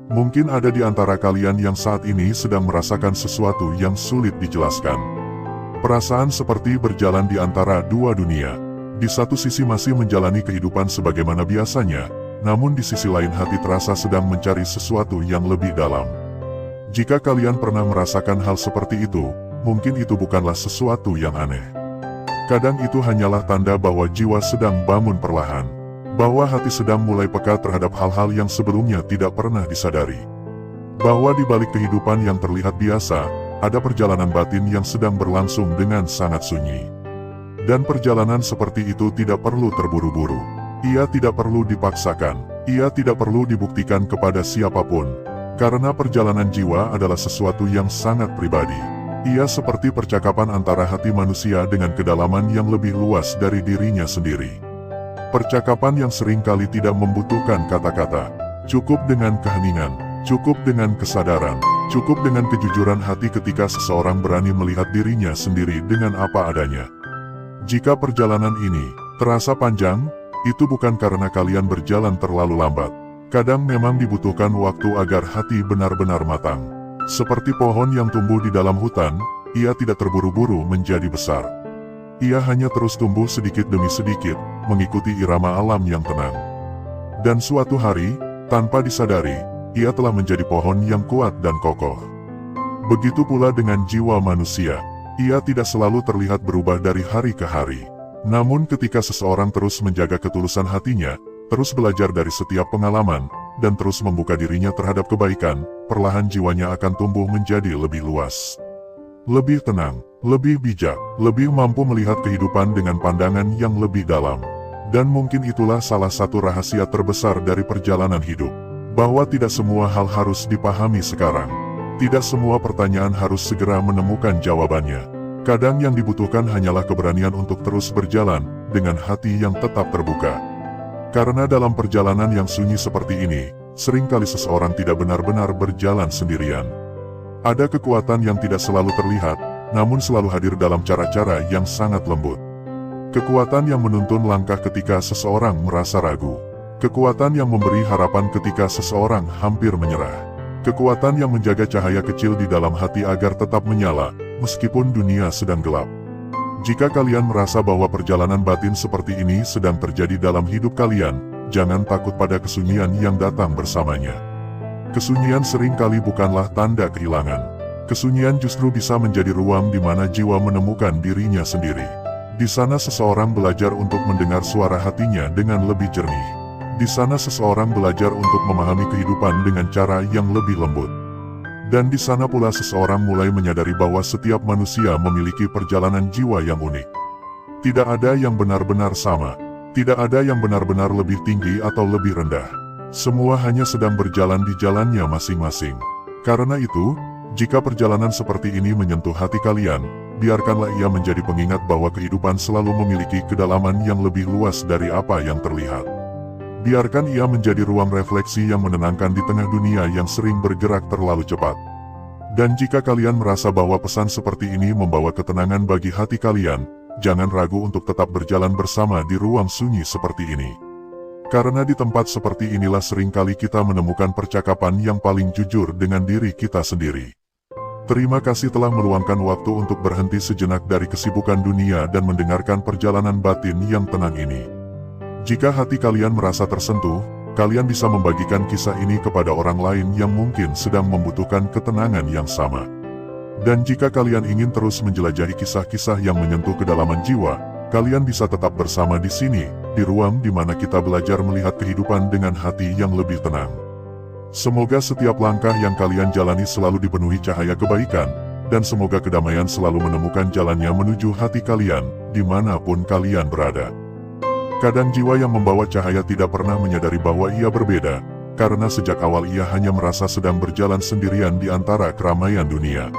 Mungkin ada di antara kalian yang saat ini sedang merasakan sesuatu yang sulit dijelaskan. Perasaan seperti berjalan di antara dua dunia. Di satu sisi masih menjalani kehidupan sebagaimana biasanya, namun di sisi lain hati terasa sedang mencari sesuatu yang lebih dalam. Jika kalian pernah merasakan hal seperti itu, mungkin itu bukanlah sesuatu yang aneh. Kadang itu hanyalah tanda bahwa jiwa sedang bangun perlahan, bahwa hati sedang mulai peka terhadap hal-hal yang sebelumnya tidak pernah disadari. Bahwa di balik kehidupan yang terlihat biasa, ada perjalanan batin yang sedang berlangsung dengan sangat sunyi. Dan perjalanan seperti itu tidak perlu terburu-buru. Ia tidak perlu dipaksakan. Ia tidak perlu dibuktikan kepada siapapun. Karena perjalanan jiwa adalah sesuatu yang sangat pribadi. Ia seperti percakapan antara hati manusia dengan kedalaman yang lebih luas dari dirinya sendiri. Percakapan yang seringkali tidak membutuhkan kata-kata. Cukup dengan keheningan, cukup dengan kesadaran, cukup dengan kejujuran hati ketika seseorang berani melihat dirinya sendiri dengan apa adanya. Jika perjalanan ini terasa panjang, itu bukan karena kalian berjalan terlalu lambat. Kadang memang dibutuhkan waktu agar hati benar-benar matang. Seperti pohon yang tumbuh di dalam hutan, ia tidak terburu-buru menjadi besar. Ia hanya terus tumbuh sedikit demi sedikit, mengikuti irama alam yang tenang. Dan suatu hari, tanpa disadari, ia telah menjadi pohon yang kuat dan kokoh. Begitu pula dengan jiwa manusia. Ia tidak selalu terlihat berubah dari hari ke hari. Namun ketika seseorang terus menjaga ketulusan hatinya, terus belajar dari setiap pengalaman, dan terus membuka dirinya terhadap kebaikan, perlahan jiwanya akan tumbuh menjadi lebih luas. Lebih tenang, lebih bijak, lebih mampu melihat kehidupan dengan pandangan yang lebih dalam. Dan mungkin itulah salah satu rahasia terbesar dari perjalanan hidup. Bahwa tidak semua hal harus dipahami sekarang. Tidak semua pertanyaan harus segera menemukan jawabannya. Kadang yang dibutuhkan hanyalah keberanian untuk terus berjalan, dengan hati yang tetap terbuka. Karena dalam perjalanan yang sunyi seperti ini, seringkali seseorang tidak benar-benar berjalan sendirian. Ada kekuatan yang tidak selalu terlihat, namun selalu hadir dalam cara-cara yang sangat lembut. Kekuatan yang menuntun langkah ketika seseorang merasa ragu. Kekuatan yang memberi harapan ketika seseorang hampir menyerah. Kekuatan yang menjaga cahaya kecil di dalam hati agar tetap menyala, meskipun dunia sedang gelap. Jika kalian merasa bahwa perjalanan batin seperti ini sedang terjadi dalam hidup kalian, jangan takut pada kesunyian yang datang bersamanya. Kesunyian seringkali bukanlah tanda kehilangan. Kesunyian justru bisa menjadi ruang di mana jiwa menemukan dirinya sendiri. Di sana seseorang belajar untuk mendengar suara hatinya dengan lebih jernih. Di sana seseorang belajar untuk memahami kehidupan dengan cara yang lebih lembut. Dan di sana pula seseorang mulai menyadari bahwa setiap manusia memiliki perjalanan jiwa yang unik. Tidak ada yang benar-benar sama. Tidak ada yang benar-benar lebih tinggi atau lebih rendah. Semua hanya sedang berjalan di jalannya masing-masing. Karena itu, jika perjalanan seperti ini menyentuh hati kalian, biarkanlah ia menjadi pengingat bahwa kehidupan selalu memiliki kedalaman yang lebih luas dari apa yang terlihat. Biarkan ia menjadi ruang refleksi yang menenangkan di tengah dunia yang sering bergerak terlalu cepat. Dan jika kalian merasa bahwa pesan seperti ini membawa ketenangan bagi hati kalian, jangan ragu untuk tetap berjalan bersama di ruang sunyi seperti ini. Karena di tempat seperti inilah seringkali kita menemukan percakapan yang paling jujur dengan diri kita sendiri. Terima kasih telah meluangkan waktu untuk berhenti sejenak dari kesibukan dunia dan mendengarkan perjalanan batin yang tenang ini. Jika hati kalian merasa tersentuh, kalian bisa membagikan kisah ini kepada orang lain yang mungkin sedang membutuhkan ketenangan yang sama. Dan jika kalian ingin terus menjelajahi kisah-kisah yang menyentuh kedalaman jiwa, kalian bisa tetap bersama di sini, di ruang di mana kita belajar melihat kehidupan dengan hati yang lebih tenang. Semoga setiap langkah yang kalian jalani selalu dipenuhi cahaya kebaikan, dan semoga kedamaian selalu menemukan jalannya menuju hati kalian, dimanapun kalian berada. Kadang jiwa yang membawa cahaya tidak pernah menyadari bahwa ia berbeda, karena sejak awal ia hanya merasa sedang berjalan sendirian di antara keramaian dunia.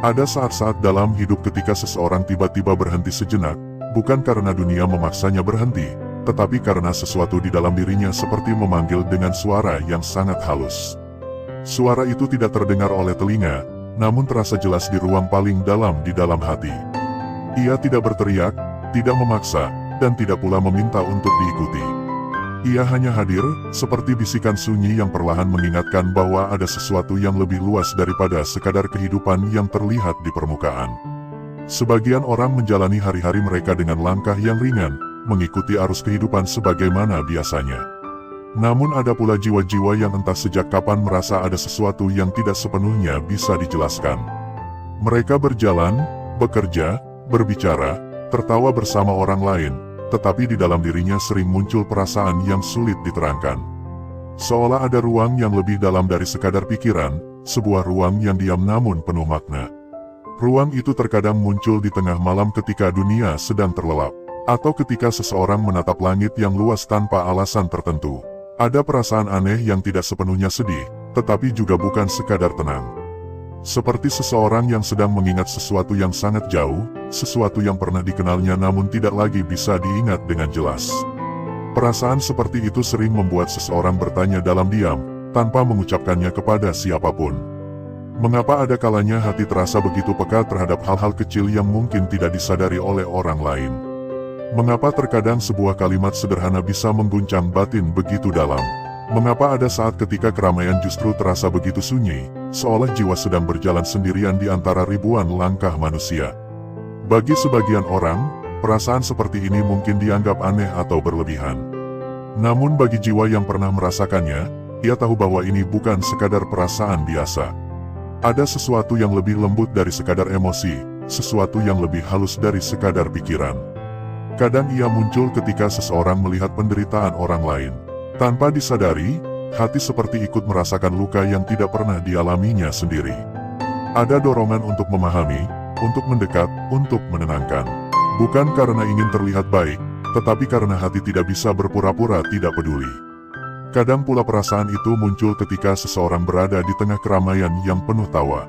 Ada saat-saat dalam hidup ketika seseorang tiba-tiba berhenti sejenak, bukan karena dunia memaksanya berhenti, tetapi karena sesuatu di dalam dirinya seperti memanggil dengan suara yang sangat halus. Suara itu tidak terdengar oleh telinga, namun terasa jelas di ruang paling dalam di dalam hati. Ia tidak berteriak, tidak memaksa, dan tidak pula meminta untuk diikuti. Ia hanya hadir, seperti bisikan sunyi yang perlahan mengingatkan bahwa ada sesuatu yang lebih luas daripada sekadar kehidupan yang terlihat di permukaan. Sebagian orang menjalani hari-hari mereka dengan langkah yang ringan, mengikuti arus kehidupan sebagaimana biasanya. Namun ada pula jiwa-jiwa yang entah sejak kapan merasa ada sesuatu yang tidak sepenuhnya bisa dijelaskan. Mereka berjalan, bekerja, berbicara, tertawa bersama orang lain, tetapi di dalam dirinya sering muncul perasaan yang sulit diterangkan. Seolah ada ruang yang lebih dalam dari sekadar pikiran, sebuah ruang yang diam namun penuh makna. Ruang itu terkadang muncul di tengah malam ketika dunia sedang terlelap. Atau ketika seseorang menatap langit yang luas tanpa alasan tertentu. Ada perasaan aneh yang tidak sepenuhnya sedih, tetapi juga bukan sekadar tenang. Seperti seseorang yang sedang mengingat sesuatu yang sangat jauh, sesuatu yang pernah dikenalnya namun tidak lagi bisa diingat dengan jelas. Perasaan seperti itu sering membuat seseorang bertanya dalam diam, tanpa mengucapkannya kepada siapapun. Mengapa ada kalanya hati terasa begitu peka terhadap hal-hal kecil yang mungkin tidak disadari oleh orang lain? Mengapa terkadang sebuah kalimat sederhana bisa mengguncang batin begitu dalam? Mengapa ada saat ketika keramaian justru terasa begitu sunyi, seolah jiwa sedang berjalan sendirian di antara ribuan langkah manusia? Bagi sebagian orang, perasaan seperti ini mungkin dianggap aneh atau berlebihan. Namun bagi jiwa yang pernah merasakannya, ia tahu bahwa ini bukan sekadar perasaan biasa. Ada sesuatu yang lebih lembut dari sekadar emosi, sesuatu yang lebih halus dari sekadar pikiran. Kadang ia muncul ketika seseorang melihat penderitaan orang lain. Tanpa disadari, hati seperti ikut merasakan luka yang tidak pernah dialaminya sendiri. Ada dorongan untuk memahami, untuk mendekat, untuk menenangkan. Bukan karena ingin terlihat baik, tetapi karena hati tidak bisa berpura-pura tidak peduli. Kadang pula perasaan itu muncul ketika seseorang berada di tengah keramaian yang penuh tawa.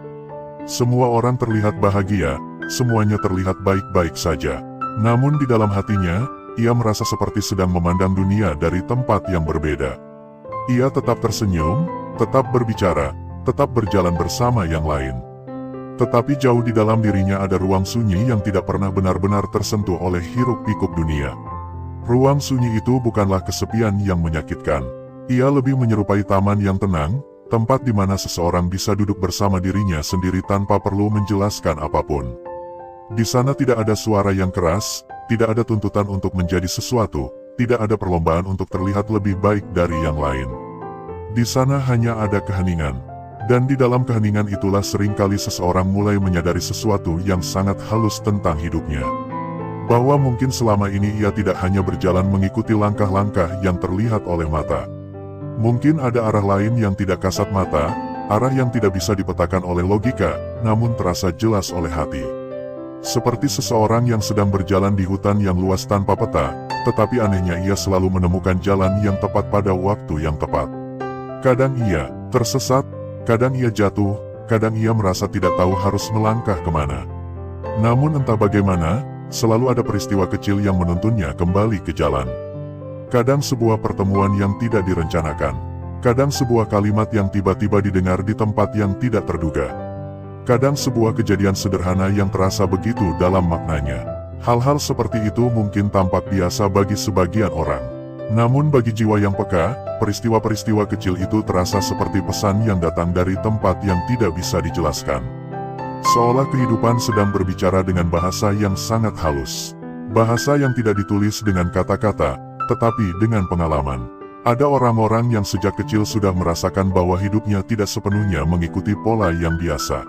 Semua orang terlihat bahagia, semuanya terlihat baik-baik saja. Namun di dalam hatinya, ia merasa seperti sedang memandang dunia dari tempat yang berbeda. Ia tetap tersenyum, tetap berbicara, tetap berjalan bersama yang lain. Tetapi jauh di dalam dirinya ada ruang sunyi yang tidak pernah benar-benar tersentuh oleh hiruk-pikuk dunia. Ruang sunyi itu bukanlah kesepian yang menyakitkan. Ia lebih menyerupai taman yang tenang, tempat di mana seseorang bisa duduk bersama dirinya sendiri tanpa perlu menjelaskan apapun. Di sana tidak ada suara yang keras, tidak ada tuntutan untuk menjadi sesuatu, tidak ada perlombaan untuk terlihat lebih baik dari yang lain. Di sana hanya ada keheningan, dan di dalam keheningan itulah seringkali seseorang mulai menyadari sesuatu yang sangat halus tentang hidupnya. Bahwa mungkin selama ini ia tidak hanya berjalan mengikuti langkah-langkah yang terlihat oleh mata. Mungkin ada arah lain yang tidak kasat mata, arah yang tidak bisa dipetakan oleh logika, namun terasa jelas oleh hati. Seperti seseorang yang sedang berjalan di hutan yang luas tanpa peta, tetapi anehnya ia selalu menemukan jalan yang tepat pada waktu yang tepat. Kadang ia tersesat, kadang ia jatuh, kadang ia merasa tidak tahu harus melangkah kemana. Namun entah bagaimana, selalu ada peristiwa kecil yang menuntunnya kembali ke jalan. Kadang sebuah pertemuan yang tidak direncanakan. Kadang sebuah kalimat yang tiba-tiba didengar di tempat yang tidak terduga. Kadang sebuah kejadian sederhana yang terasa begitu dalam maknanya. Hal-hal seperti itu mungkin tampak biasa bagi sebagian orang. Namun bagi jiwa yang peka, peristiwa-peristiwa kecil itu terasa seperti pesan yang datang dari tempat yang tidak bisa dijelaskan. Seolah kehidupan sedang berbicara dengan bahasa yang sangat halus. Bahasa yang tidak ditulis dengan kata-kata, tetapi dengan pengalaman. Ada orang-orang yang sejak kecil sudah merasakan bahwa hidupnya tidak sepenuhnya mengikuti pola yang biasa.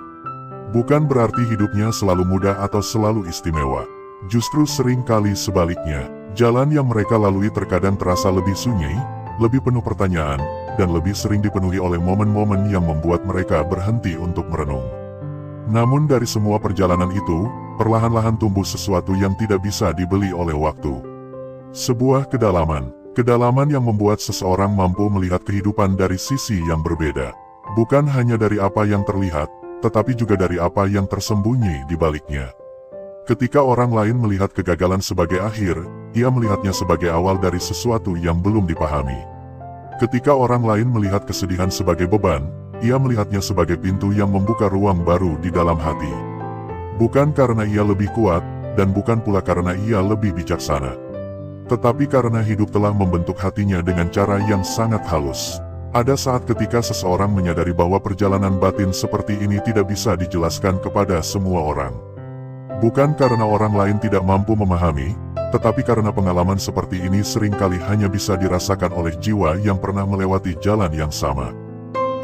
Bukan berarti hidupnya selalu mudah atau selalu istimewa. Justru seringkali sebaliknya, jalan yang mereka lalui terkadang terasa lebih sunyi, lebih penuh pertanyaan, dan lebih sering dipenuhi oleh momen-momen yang membuat mereka berhenti untuk merenung. Namun dari semua perjalanan itu, perlahan-lahan tumbuh sesuatu yang tidak bisa dibeli oleh waktu. Sebuah kedalaman yang membuat seseorang mampu melihat kehidupan dari sisi yang berbeda. Bukan hanya dari apa yang terlihat, tetapi juga dari apa yang tersembunyi di baliknya. Ketika orang lain melihat kegagalan sebagai akhir, ia melihatnya sebagai awal dari sesuatu yang belum dipahami. Ketika orang lain melihat kesedihan sebagai beban, ia melihatnya sebagai pintu yang membuka ruang baru di dalam hati. Bukan karena ia lebih kuat, dan bukan pula karena ia lebih bijaksana. Tetapi karena hidup telah membentuk hatinya dengan cara yang sangat halus. Ada saat ketika seseorang menyadari bahwa perjalanan batin seperti ini tidak bisa dijelaskan kepada semua orang. Bukan karena orang lain tidak mampu memahami, tetapi karena pengalaman seperti ini seringkali hanya bisa dirasakan oleh jiwa yang pernah melewati jalan yang sama.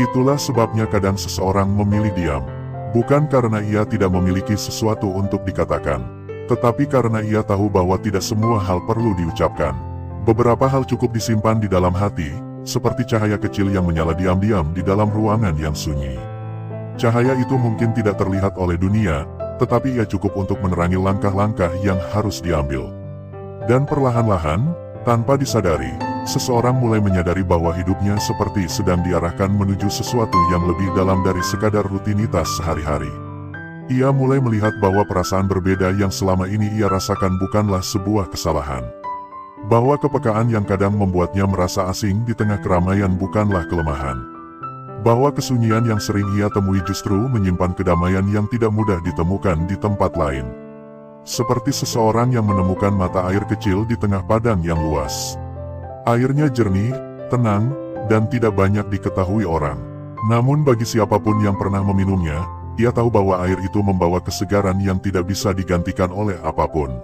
Itulah sebabnya kadang seseorang memilih diam. Bukan karena ia tidak memiliki sesuatu untuk dikatakan, tetapi karena ia tahu bahwa tidak semua hal perlu diucapkan. Beberapa hal cukup disimpan di dalam hati, seperti cahaya kecil yang menyala diam-diam di dalam ruangan yang sunyi. Cahaya itu mungkin tidak terlihat oleh dunia, tetapi ia cukup untuk menerangi langkah-langkah yang harus diambil. Dan perlahan-lahan, tanpa disadari, seseorang mulai menyadari bahwa hidupnya seperti sedang diarahkan menuju sesuatu yang lebih dalam dari sekadar rutinitas sehari-hari. Ia mulai melihat bahwa perasaan berbeda yang selama ini ia rasakan bukanlah sebuah kesalahan. Bahwa kepekaan yang kadang membuatnya merasa asing di tengah keramaian bukanlah kelemahan. Bahwa kesunyian yang sering ia temui justru menyimpan kedamaian yang tidak mudah ditemukan di tempat lain. Seperti seseorang yang menemukan mata air kecil di tengah padang yang luas. Airnya jernih, tenang, dan tidak banyak diketahui orang. Namun bagi siapapun yang pernah meminumnya, ia tahu bahwa air itu membawa kesegaran yang tidak bisa digantikan oleh apapun.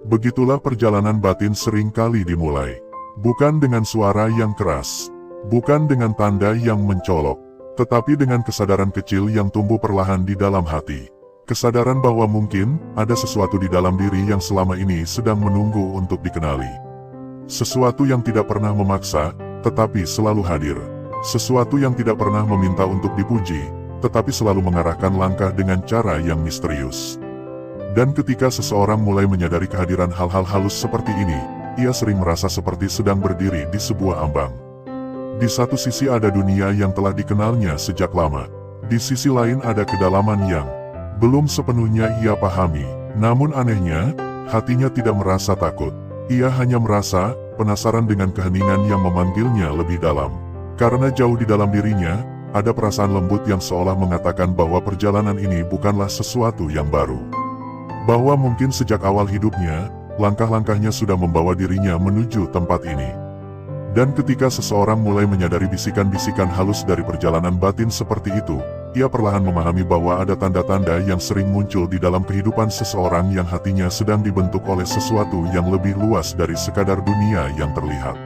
Begitulah perjalanan batin seringkali dimulai. Bukan dengan suara yang keras, bukan dengan tanda yang mencolok, tetapi dengan kesadaran kecil yang tumbuh perlahan di dalam hati. Kesadaran bahwa mungkin ada sesuatu di dalam diri yang selama ini sedang menunggu untuk dikenali. Sesuatu yang tidak pernah memaksa, tetapi selalu hadir. Sesuatu yang tidak pernah meminta untuk dipuji, tetapi selalu mengarahkan langkah dengan cara yang misterius. Dan ketika seseorang mulai menyadari kehadiran hal-hal halus seperti ini, ia sering merasa seperti sedang berdiri di sebuah ambang. Di satu sisi ada dunia yang telah dikenalnya sejak lama. Di sisi lain ada kedalaman yang belum sepenuhnya ia pahami. Namun anehnya, hatinya tidak merasa takut. Ia hanya merasa penasaran dengan keheningan yang memanggilnya lebih dalam. Karena jauh di dalam dirinya, ada perasaan lembut yang seolah mengatakan bahwa perjalanan ini bukanlah sesuatu yang baru. Bahwa mungkin sejak awal hidupnya, langkah-langkahnya sudah membawa dirinya menuju tempat ini. Dan ketika seseorang mulai menyadari bisikan-bisikan halus dari perjalanan batin seperti itu, ia perlahan memahami bahwa ada tanda-tanda yang sering muncul di dalam kehidupan seseorang yang hatinya sedang dibentuk oleh sesuatu yang lebih luas dari sekadar dunia yang terlihat.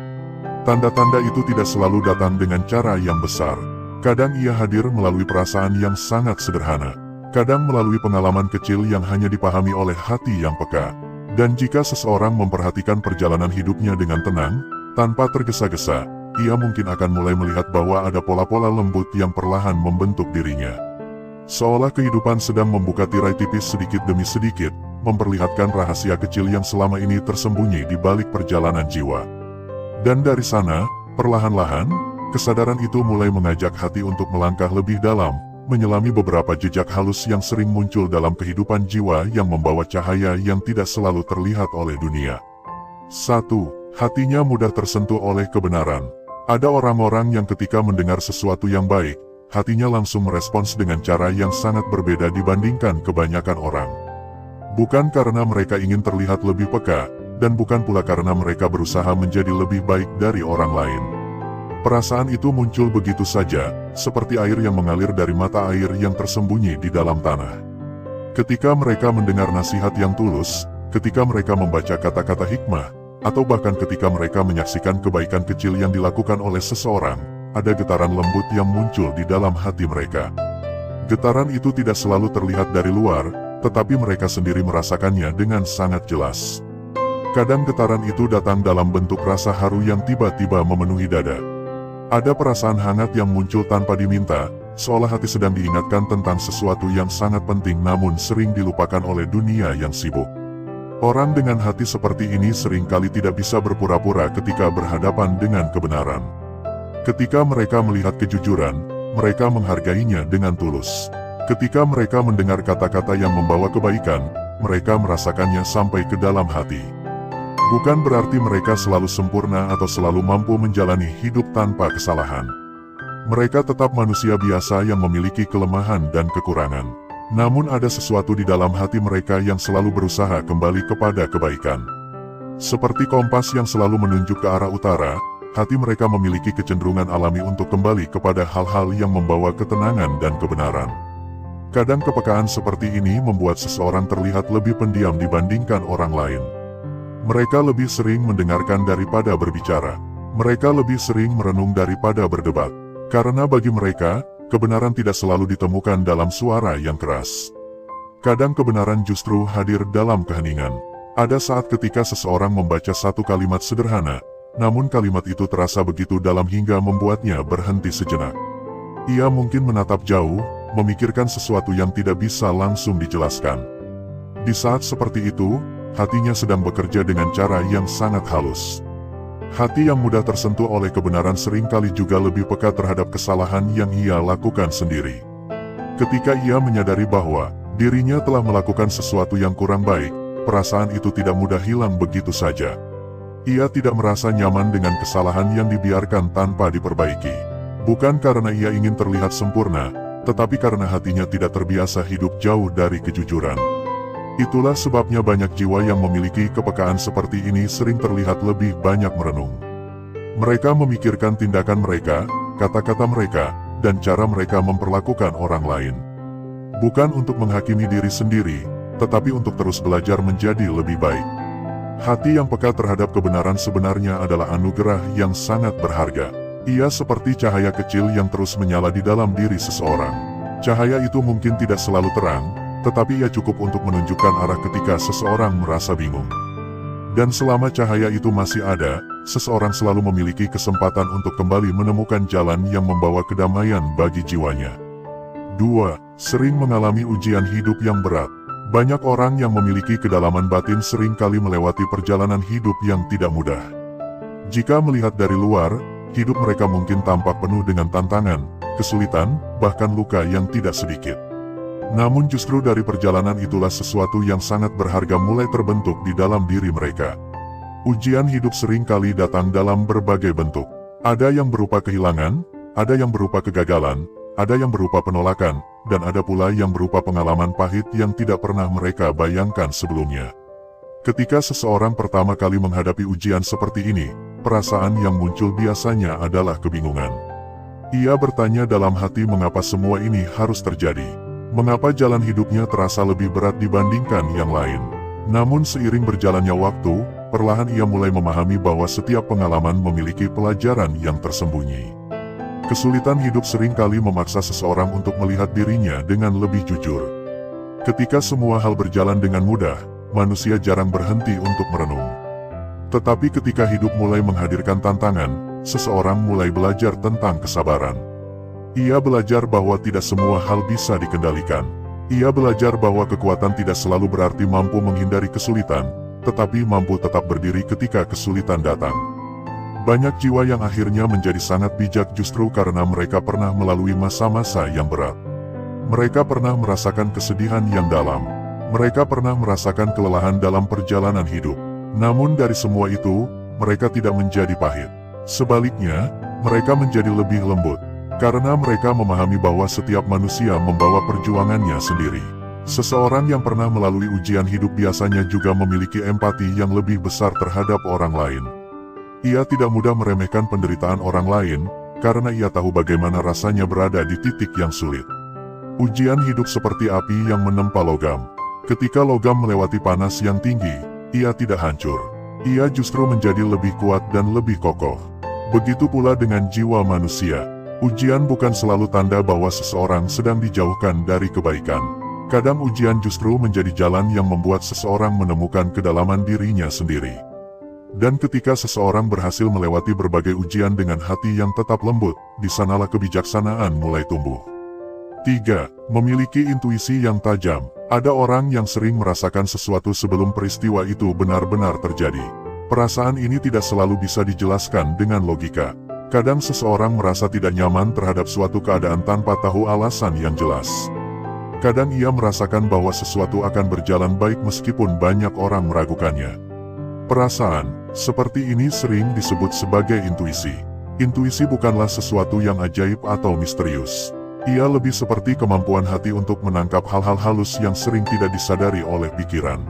Tanda-tanda itu tidak selalu datang dengan cara yang besar. Kadang ia hadir melalui perasaan yang sangat sederhana. Kadang melalui pengalaman kecil yang hanya dipahami oleh hati yang peka. Dan jika seseorang memperhatikan perjalanan hidupnya dengan tenang, tanpa tergesa-gesa, ia mungkin akan mulai melihat bahwa ada pola-pola lembut yang perlahan membentuk dirinya. Seolah kehidupan sedang membuka tirai tipis sedikit demi sedikit, memperlihatkan rahasia kecil yang selama ini tersembunyi di balik perjalanan jiwa. Dan dari sana, perlahan-lahan, kesadaran itu mulai mengajak hati untuk melangkah lebih dalam, menyelami beberapa jejak halus yang sering muncul dalam kehidupan jiwa yang membawa cahaya yang tidak selalu terlihat oleh dunia. 1. Hatinya mudah tersentuh oleh kebenaran. Ada orang-orang yang ketika mendengar sesuatu yang baik, hatinya langsung merespons dengan cara yang sangat berbeda dibandingkan kebanyakan orang. Bukan karena mereka ingin terlihat lebih peka, dan bukan pula karena mereka berusaha menjadi lebih baik dari orang lain. Perasaan itu muncul begitu saja, seperti air yang mengalir dari mata air yang tersembunyi di dalam tanah. Ketika mereka mendengar nasihat yang tulus, ketika mereka membaca kata-kata hikmah, atau bahkan ketika mereka menyaksikan kebaikan kecil yang dilakukan oleh seseorang, ada getaran lembut yang muncul di dalam hati mereka. Getaran itu tidak selalu terlihat dari luar, tetapi mereka sendiri merasakannya dengan sangat jelas. Kadang getaran itu datang dalam bentuk rasa haru yang tiba-tiba memenuhi dada. Ada perasaan hangat yang muncul tanpa diminta, seolah hati sedang diingatkan tentang sesuatu yang sangat penting namun sering dilupakan oleh dunia yang sibuk. Orang dengan hati seperti ini seringkali tidak bisa berpura-pura ketika berhadapan dengan kebenaran. Ketika mereka melihat kejujuran, mereka menghargainya dengan tulus. Ketika mereka mendengar kata-kata yang membawa kebaikan, mereka merasakannya sampai ke dalam hati. Bukan berarti mereka selalu sempurna atau selalu mampu menjalani hidup tanpa kesalahan. Mereka tetap manusia biasa yang memiliki kelemahan dan kekurangan. Namun ada sesuatu di dalam hati mereka yang selalu berusaha kembali kepada kebaikan. Seperti kompas yang selalu menunjuk ke arah utara, hati mereka memiliki kecenderungan alami untuk kembali kepada hal-hal yang membawa ketenangan dan kebenaran. Kadang kepekaan seperti ini membuat seseorang terlihat lebih pendiam dibandingkan orang lain. Mereka lebih sering mendengarkan daripada berbicara. Mereka lebih sering merenung daripada berdebat. Karena bagi mereka, kebenaran tidak selalu ditemukan dalam suara yang keras. Kadang kebenaran justru hadir dalam keheningan. Ada saat ketika seseorang membaca satu kalimat sederhana, namun kalimat itu terasa begitu dalam hingga membuatnya berhenti sejenak. Ia mungkin menatap jauh, memikirkan sesuatu yang tidak bisa langsung dijelaskan. Di saat seperti itu, hatinya sedang bekerja dengan cara yang sangat halus. Hati yang mudah tersentuh oleh kebenaran seringkali juga lebih peka terhadap kesalahan yang ia lakukan sendiri. Ketika ia menyadari bahwa dirinya telah melakukan sesuatu yang kurang baik, perasaan itu tidak mudah hilang begitu saja. Ia tidak merasa nyaman dengan kesalahan yang dibiarkan tanpa diperbaiki. Bukan karena ia ingin terlihat sempurna, tetapi karena hatinya tidak terbiasa hidup jauh dari kejujuran. Itulah sebabnya banyak jiwa yang memiliki kepekaan seperti ini sering terlihat lebih banyak merenung. Mereka memikirkan tindakan mereka, kata-kata mereka, dan cara mereka memperlakukan orang lain. Bukan untuk menghakimi diri sendiri, tetapi untuk terus belajar menjadi lebih baik. Hati yang peka terhadap kebenaran sebenarnya adalah anugerah yang sangat berharga. Ia seperti cahaya kecil yang terus menyala di dalam diri seseorang. Cahaya itu mungkin tidak selalu terang, tetapi ia cukup untuk menunjukkan arah ketika seseorang merasa bingung. Dan selama cahaya itu masih ada, seseorang selalu memiliki kesempatan untuk kembali menemukan jalan yang membawa kedamaian bagi jiwanya. 2. Sering mengalami ujian hidup yang berat. Banyak orang yang memiliki kedalaman batin sering kali melewati perjalanan hidup yang tidak mudah. Jika melihat dari luar, hidup mereka mungkin tampak penuh dengan tantangan, kesulitan, bahkan luka yang tidak sedikit. Namun justru dari perjalanan itulah sesuatu yang sangat berharga mulai terbentuk di dalam diri mereka. Ujian hidup sering kali datang dalam berbagai bentuk. Ada yang berupa kehilangan, ada yang berupa kegagalan, ada yang berupa penolakan, dan ada pula yang berupa pengalaman pahit yang tidak pernah mereka bayangkan sebelumnya. Ketika seseorang pertama kali menghadapi ujian seperti ini, perasaan yang muncul biasanya adalah kebingungan. Ia bertanya dalam hati mengapa semua ini harus terjadi. Mengapa jalan hidupnya terasa lebih berat dibandingkan yang lain. Namun seiring berjalannya waktu, perlahan ia mulai memahami bahwa setiap pengalaman memiliki pelajaran yang tersembunyi. Kesulitan hidup sering kali memaksa seseorang untuk melihat dirinya dengan lebih jujur. Ketika semua hal berjalan dengan mudah, manusia jarang berhenti untuk merenung. Tetapi ketika hidup mulai menghadirkan tantangan, seseorang mulai belajar tentang kesabaran. Ia belajar bahwa tidak semua hal bisa dikendalikan. Ia belajar bahwa kekuatan tidak selalu berarti mampu menghindari kesulitan, tetapi mampu tetap berdiri ketika kesulitan datang. Banyak jiwa yang akhirnya menjadi sangat bijak justru karena mereka pernah melalui masa-masa yang berat. Mereka pernah merasakan kesedihan yang dalam. Mereka pernah merasakan kelelahan dalam perjalanan hidup. Namun dari semua itu, mereka tidak menjadi pahit. Sebaliknya, mereka menjadi lebih lembut. Karena mereka memahami bahwa setiap manusia membawa perjuangannya sendiri. Seseorang yang pernah melalui ujian hidup biasanya juga memiliki empati yang lebih besar terhadap orang lain. Ia tidak mudah meremehkan penderitaan orang lain, karena ia tahu bagaimana rasanya berada di titik yang sulit. Ujian hidup seperti api yang menempa logam. Ketika logam melewati panas yang tinggi, ia tidak hancur. Ia justru menjadi lebih kuat dan lebih kokoh. Begitu pula dengan jiwa manusia. Ujian bukan selalu tanda bahwa seseorang sedang dijauhkan dari kebaikan. Kadang ujian justru menjadi jalan yang membuat seseorang menemukan kedalaman dirinya sendiri. Dan ketika seseorang berhasil melewati berbagai ujian dengan hati yang tetap lembut, di sanalah kebijaksanaan mulai tumbuh. 3. Memiliki intuisi yang tajam. Ada orang yang sering merasakan sesuatu sebelum peristiwa itu benar-benar terjadi. Perasaan ini tidak selalu bisa dijelaskan dengan logika. Kadang seseorang merasa tidak nyaman terhadap suatu keadaan tanpa tahu alasan yang jelas. Kadang ia merasakan bahwa sesuatu akan berjalan baik meskipun banyak orang meragukannya. Perasaan seperti ini sering disebut sebagai intuisi. Intuisi bukanlah sesuatu yang ajaib atau misterius. Ia lebih seperti kemampuan hati untuk menangkap hal-hal halus yang sering tidak disadari oleh pikiran.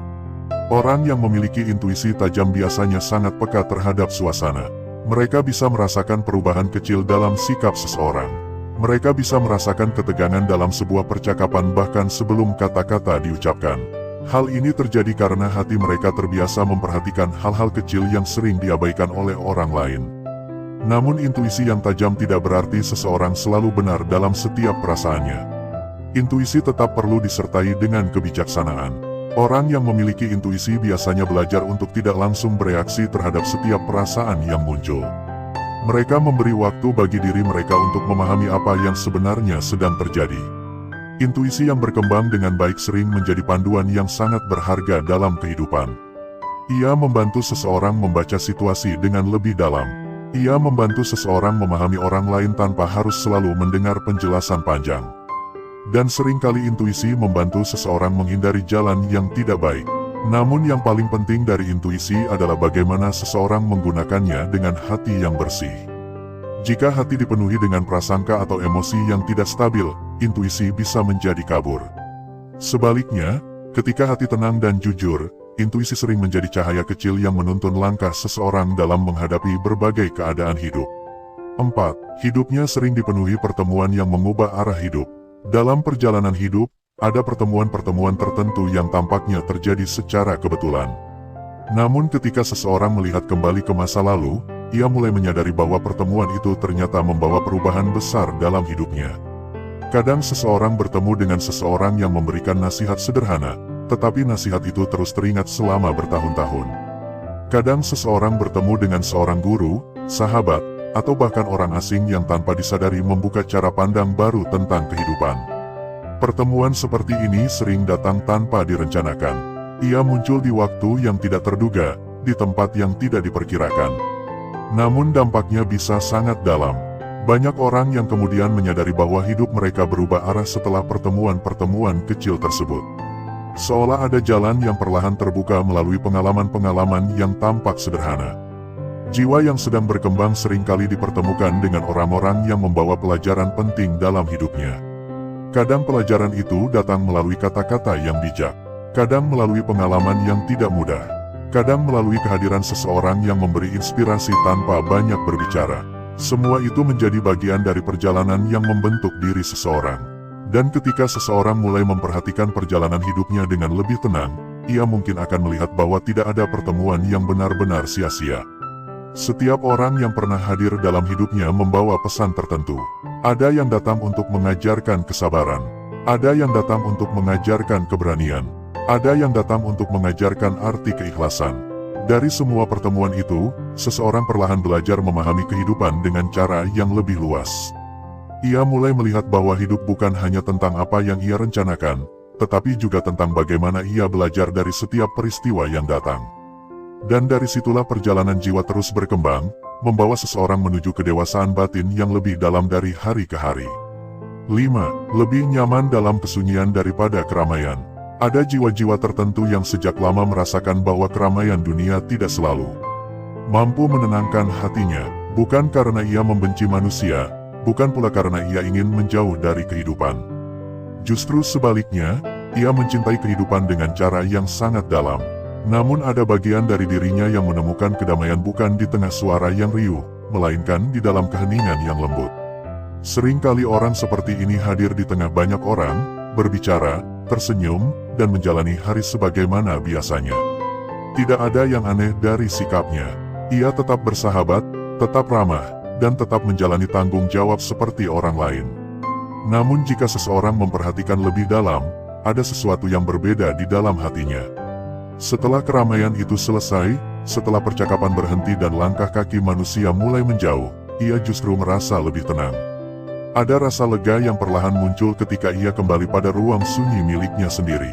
Orang yang memiliki intuisi tajam biasanya sangat peka terhadap suasana. Mereka bisa merasakan perubahan kecil dalam sikap seseorang. Mereka bisa merasakan ketegangan dalam sebuah percakapan bahkan sebelum kata-kata diucapkan. Hal ini terjadi karena hati mereka terbiasa memperhatikan hal-hal kecil yang sering diabaikan oleh orang lain. Namun intuisi yang tajam tidak berarti seseorang selalu benar dalam setiap perasaannya. Intuisi tetap perlu disertai dengan kebijaksanaan. Orang yang memiliki intuisi biasanya belajar untuk tidak langsung bereaksi terhadap setiap perasaan yang muncul. Mereka memberi waktu bagi diri mereka untuk memahami apa yang sebenarnya sedang terjadi. Intuisi yang berkembang dengan baik sering menjadi panduan yang sangat berharga dalam kehidupan. Ia membantu seseorang membaca situasi dengan lebih dalam. Ia membantu seseorang memahami orang lain tanpa harus selalu mendengar penjelasan panjang. Dan seringkali intuisi membantu seseorang menghindari jalan yang tidak baik. Namun yang paling penting dari intuisi adalah bagaimana seseorang menggunakannya dengan hati yang bersih. Jika hati dipenuhi dengan prasangka atau emosi yang tidak stabil, intuisi bisa menjadi kabur. Sebaliknya, ketika hati tenang dan jujur, intuisi sering menjadi cahaya kecil yang menuntun langkah seseorang dalam menghadapi berbagai keadaan hidup. 4. Hidupnya sering dipenuhi pertemuan yang mengubah arah hidup. Dalam perjalanan hidup, ada pertemuan-pertemuan tertentu yang tampaknya terjadi secara kebetulan. Namun ketika seseorang melihat kembali ke masa lalu, ia mulai menyadari bahwa pertemuan itu ternyata membawa perubahan besar dalam hidupnya. Kadang seseorang bertemu dengan seseorang yang memberikan nasihat sederhana, tetapi nasihat itu terus teringat selama bertahun-tahun. Kadang seseorang bertemu dengan seorang guru, sahabat, atau bahkan orang asing yang tanpa disadari membuka cara pandang baru tentang kehidupan. Pertemuan seperti ini sering datang tanpa direncanakan. Ia muncul di waktu yang tidak terduga, di tempat yang tidak diperkirakan. Namun dampaknya bisa sangat dalam. Banyak orang yang kemudian menyadari bahwa hidup mereka berubah arah setelah pertemuan-pertemuan kecil tersebut. Seolah ada jalan yang perlahan terbuka melalui pengalaman-pengalaman yang tampak sederhana. Jiwa yang sedang berkembang seringkali dipertemukan dengan orang-orang yang membawa pelajaran penting dalam hidupnya. Kadang pelajaran itu datang melalui kata-kata yang bijak, kadang melalui pengalaman yang tidak mudah, kadang melalui kehadiran seseorang yang memberi inspirasi tanpa banyak berbicara. Semua itu menjadi bagian dari perjalanan yang membentuk diri seseorang. Dan ketika seseorang mulai memperhatikan perjalanan hidupnya dengan lebih tenang, ia mungkin akan melihat bahwa tidak ada pertemuan yang benar-benar sia-sia. Setiap orang yang pernah hadir dalam hidupnya membawa pesan tertentu. Ada yang datang untuk mengajarkan kesabaran, ada yang datang untuk mengajarkan keberanian, ada yang datang untuk mengajarkan arti keikhlasan. Dari semua pertemuan itu, seseorang perlahan belajar memahami kehidupan dengan cara yang lebih luas. Ia mulai melihat bahwa hidup bukan hanya tentang apa yang ia rencanakan, tetapi juga tentang bagaimana ia belajar dari setiap peristiwa yang datang. Dan dari situlah perjalanan jiwa terus berkembang, membawa seseorang menuju kedewasaan batin yang lebih dalam dari hari ke hari. 5. Lebih nyaman dalam kesunyian daripada keramaian. Ada jiwa-jiwa tertentu yang sejak lama merasakan bahwa keramaian dunia tidak selalu mampu menenangkan hatinya, bukan karena ia membenci manusia, bukan pula karena ia ingin menjauh dari kehidupan. Justru sebaliknya, ia mencintai kehidupan dengan cara yang sangat dalam. Namun ada bagian dari dirinya yang menemukan kedamaian bukan di tengah suara yang riuh, melainkan di dalam keheningan yang lembut. Seringkali orang seperti ini hadir di tengah banyak orang, berbicara, tersenyum, dan menjalani hari sebagaimana biasanya. Tidak ada yang aneh dari sikapnya. Ia tetap bersahabat, tetap ramah, dan tetap menjalani tanggung jawab seperti orang lain. Namun jika seseorang memperhatikan lebih dalam, ada sesuatu yang berbeda di dalam hatinya. Setelah keramaian itu selesai, setelah percakapan berhenti dan langkah kaki manusia mulai menjauh, ia justru merasa lebih tenang. Ada rasa lega yang perlahan muncul ketika ia kembali pada ruang sunyi miliknya sendiri.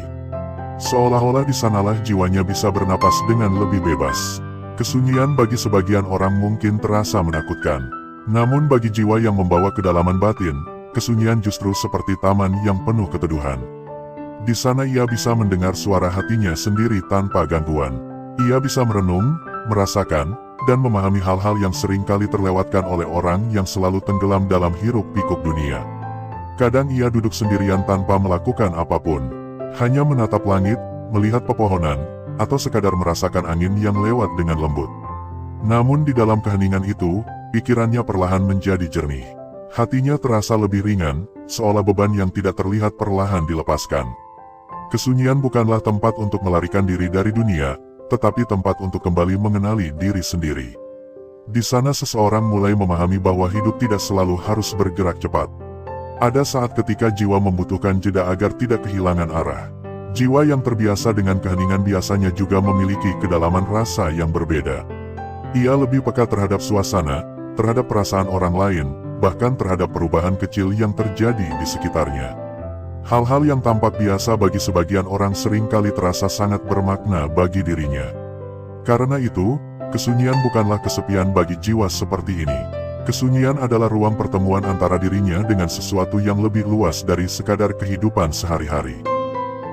Seolah-olah di sanalah jiwanya bisa bernapas dengan lebih bebas. Kesunyian bagi sebagian orang mungkin terasa menakutkan. Namun bagi jiwa yang membawa kedalaman batin, kesunyian justru seperti taman yang penuh keteduhan. Di sana ia bisa mendengar suara hatinya sendiri tanpa gangguan. Ia bisa merenung, merasakan, dan memahami hal-hal yang seringkali terlewatkan oleh orang yang selalu tenggelam dalam hiruk-pikuk dunia. Kadang ia duduk sendirian tanpa melakukan apapun, hanya menatap langit, melihat pepohonan, atau sekadar merasakan angin yang lewat dengan lembut. Namun di dalam keheningan itu, pikirannya perlahan menjadi jernih. Hatinya terasa lebih ringan, seolah beban yang tidak terlihat perlahan dilepaskan. Kesunyian bukanlah tempat untuk melarikan diri dari dunia, tetapi tempat untuk kembali mengenali diri sendiri. Di sana seseorang mulai memahami bahwa hidup tidak selalu harus bergerak cepat. Ada saat ketika jiwa membutuhkan jeda agar tidak kehilangan arah. Jiwa yang terbiasa dengan keheningan biasanya juga memiliki kedalaman rasa yang berbeda. Ia lebih peka terhadap suasana, terhadap perasaan orang lain, bahkan terhadap perubahan kecil yang terjadi di sekitarnya. Hal-hal yang tampak biasa bagi sebagian orang seringkali terasa sangat bermakna bagi dirinya. Karena itu, kesunyian bukanlah kesepian bagi jiwa seperti ini. Kesunyian adalah ruang pertemuan antara dirinya dengan sesuatu yang lebih luas dari sekadar kehidupan sehari-hari.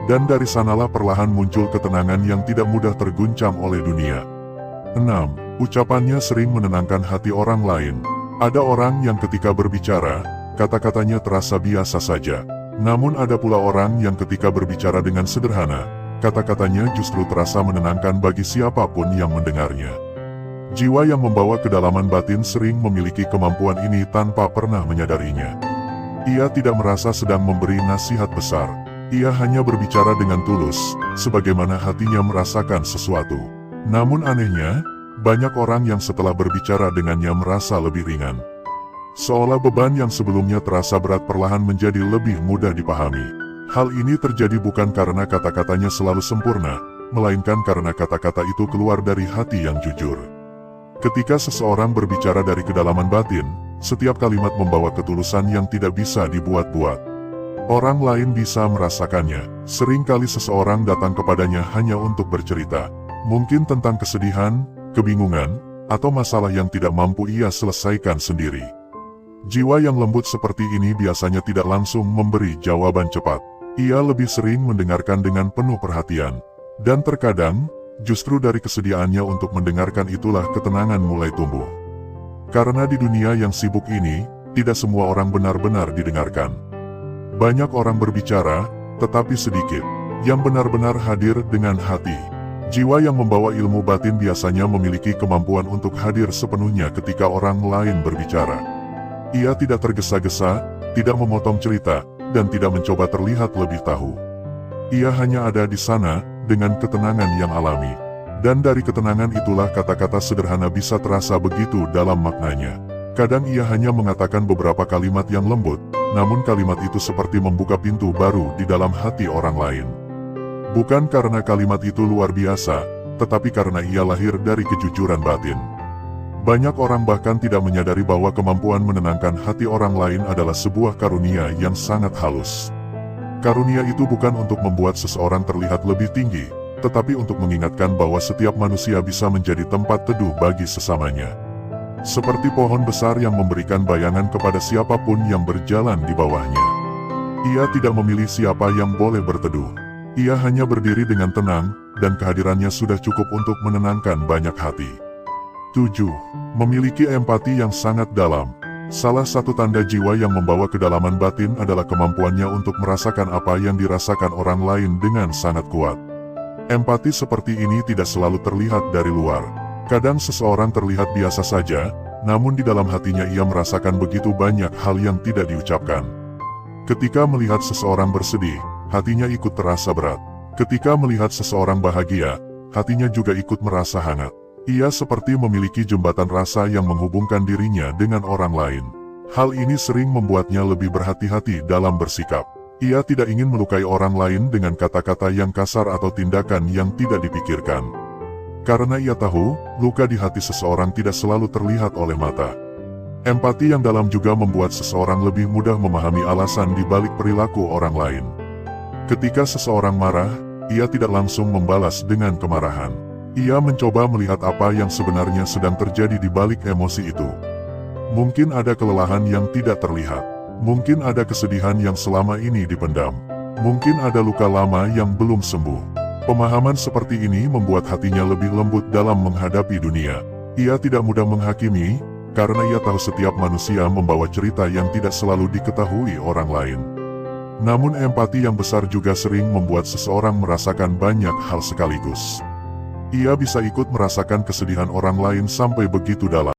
Dan dari sanalah perlahan muncul ketenangan yang tidak mudah terguncang oleh dunia. 6. Ucapannya sering menenangkan hati orang lain. Ada orang yang ketika berbicara, kata-katanya terasa biasa saja. Namun ada pula orang yang ketika berbicara dengan sederhana, kata-katanya justru terasa menenangkan bagi siapapun yang mendengarnya. Jiwa yang membawa kedalaman batin sering memiliki kemampuan ini tanpa pernah menyadarinya. Ia tidak merasa sedang memberi nasihat besar. Ia hanya berbicara dengan tulus, sebagaimana hatinya merasakan sesuatu. Namun anehnya, banyak orang yang setelah berbicara dengannya merasa lebih ringan. Seolah beban yang sebelumnya terasa berat perlahan menjadi lebih mudah dipahami. Hal ini terjadi bukan karena kata-katanya selalu sempurna, melainkan karena kata-kata itu keluar dari hati yang jujur. Ketika seseorang berbicara dari kedalaman batin, setiap kalimat membawa ketulusan yang tidak bisa dibuat-buat. Orang lain bisa merasakannya. Seringkali seseorang datang kepadanya hanya untuk bercerita, mungkin tentang kesedihan, kebingungan, atau masalah yang tidak mampu ia selesaikan sendiri. Jiwa yang lembut seperti ini biasanya tidak langsung memberi jawaban cepat. Ia lebih sering mendengarkan dengan penuh perhatian. Dan terkadang, justru dari kesediaannya untuk mendengarkan itulah ketenangan mulai tumbuh. Karena di dunia yang sibuk ini, tidak semua orang benar-benar didengarkan. Banyak orang berbicara, tetapi sedikit yang benar-benar hadir dengan hati. Jiwa yang membawa ilmu batin biasanya memiliki kemampuan untuk hadir sepenuhnya ketika orang lain berbicara. Ia tidak tergesa-gesa, tidak memotong cerita, dan tidak mencoba terlihat lebih tahu. Ia hanya ada di sana, dengan ketenangan yang alami. Dan dari ketenangan itulah kata-kata sederhana bisa terasa begitu dalam maknanya. Kadang ia hanya mengatakan beberapa kalimat yang lembut, namun kalimat itu seperti membuka pintu baru di dalam hati orang lain. Bukan karena kalimat itu luar biasa, tetapi karena ia lahir dari kejujuran batin. Banyak orang bahkan tidak menyadari bahwa kemampuan menenangkan hati orang lain adalah sebuah karunia yang sangat halus. Karunia itu bukan untuk membuat seseorang terlihat lebih tinggi, tetapi untuk mengingatkan bahwa setiap manusia bisa menjadi tempat teduh bagi sesamanya. Seperti pohon besar yang memberikan bayangan kepada siapapun yang berjalan di bawahnya. Ia tidak memilih siapa yang boleh berteduh. Ia hanya berdiri dengan tenang, dan kehadirannya sudah cukup untuk menenangkan banyak hati. 7. Memiliki empati yang sangat dalam. Salah satu tanda jiwa yang membawa kedalaman batin adalah kemampuannya untuk merasakan apa yang dirasakan orang lain dengan sangat kuat. Empati seperti ini tidak selalu terlihat dari luar. Kadang seseorang terlihat biasa saja, namun di dalam hatinya ia merasakan begitu banyak hal yang tidak diucapkan. Ketika melihat seseorang bersedih, hatinya ikut terasa berat. Ketika melihat seseorang bahagia, hatinya juga ikut merasa hangat. Ia seperti memiliki jembatan rasa yang menghubungkan dirinya dengan orang lain. Hal ini sering membuatnya lebih berhati-hati dalam bersikap. Ia tidak ingin melukai orang lain dengan kata-kata yang kasar atau tindakan yang tidak dipikirkan. Karena ia tahu, luka di hati seseorang tidak selalu terlihat oleh mata. Empati yang dalam juga membuat seseorang lebih mudah memahami alasan di balik perilaku orang lain. Ketika seseorang marah, ia tidak langsung membalas dengan kemarahan. Ia mencoba melihat apa yang sebenarnya sedang terjadi di balik emosi itu. Mungkin ada kelelahan yang tidak terlihat. Mungkin ada kesedihan yang selama ini dipendam. Mungkin ada luka lama yang belum sembuh. Pemahaman seperti ini membuat hatinya lebih lembut dalam menghadapi dunia. Ia tidak mudah menghakimi, karena ia tahu setiap manusia membawa cerita yang tidak selalu diketahui orang lain. Namun empati yang besar juga sering membuat seseorang merasakan banyak hal sekaligus. Ia bisa ikut merasakan kesedihan orang lain sampai begitu dalam.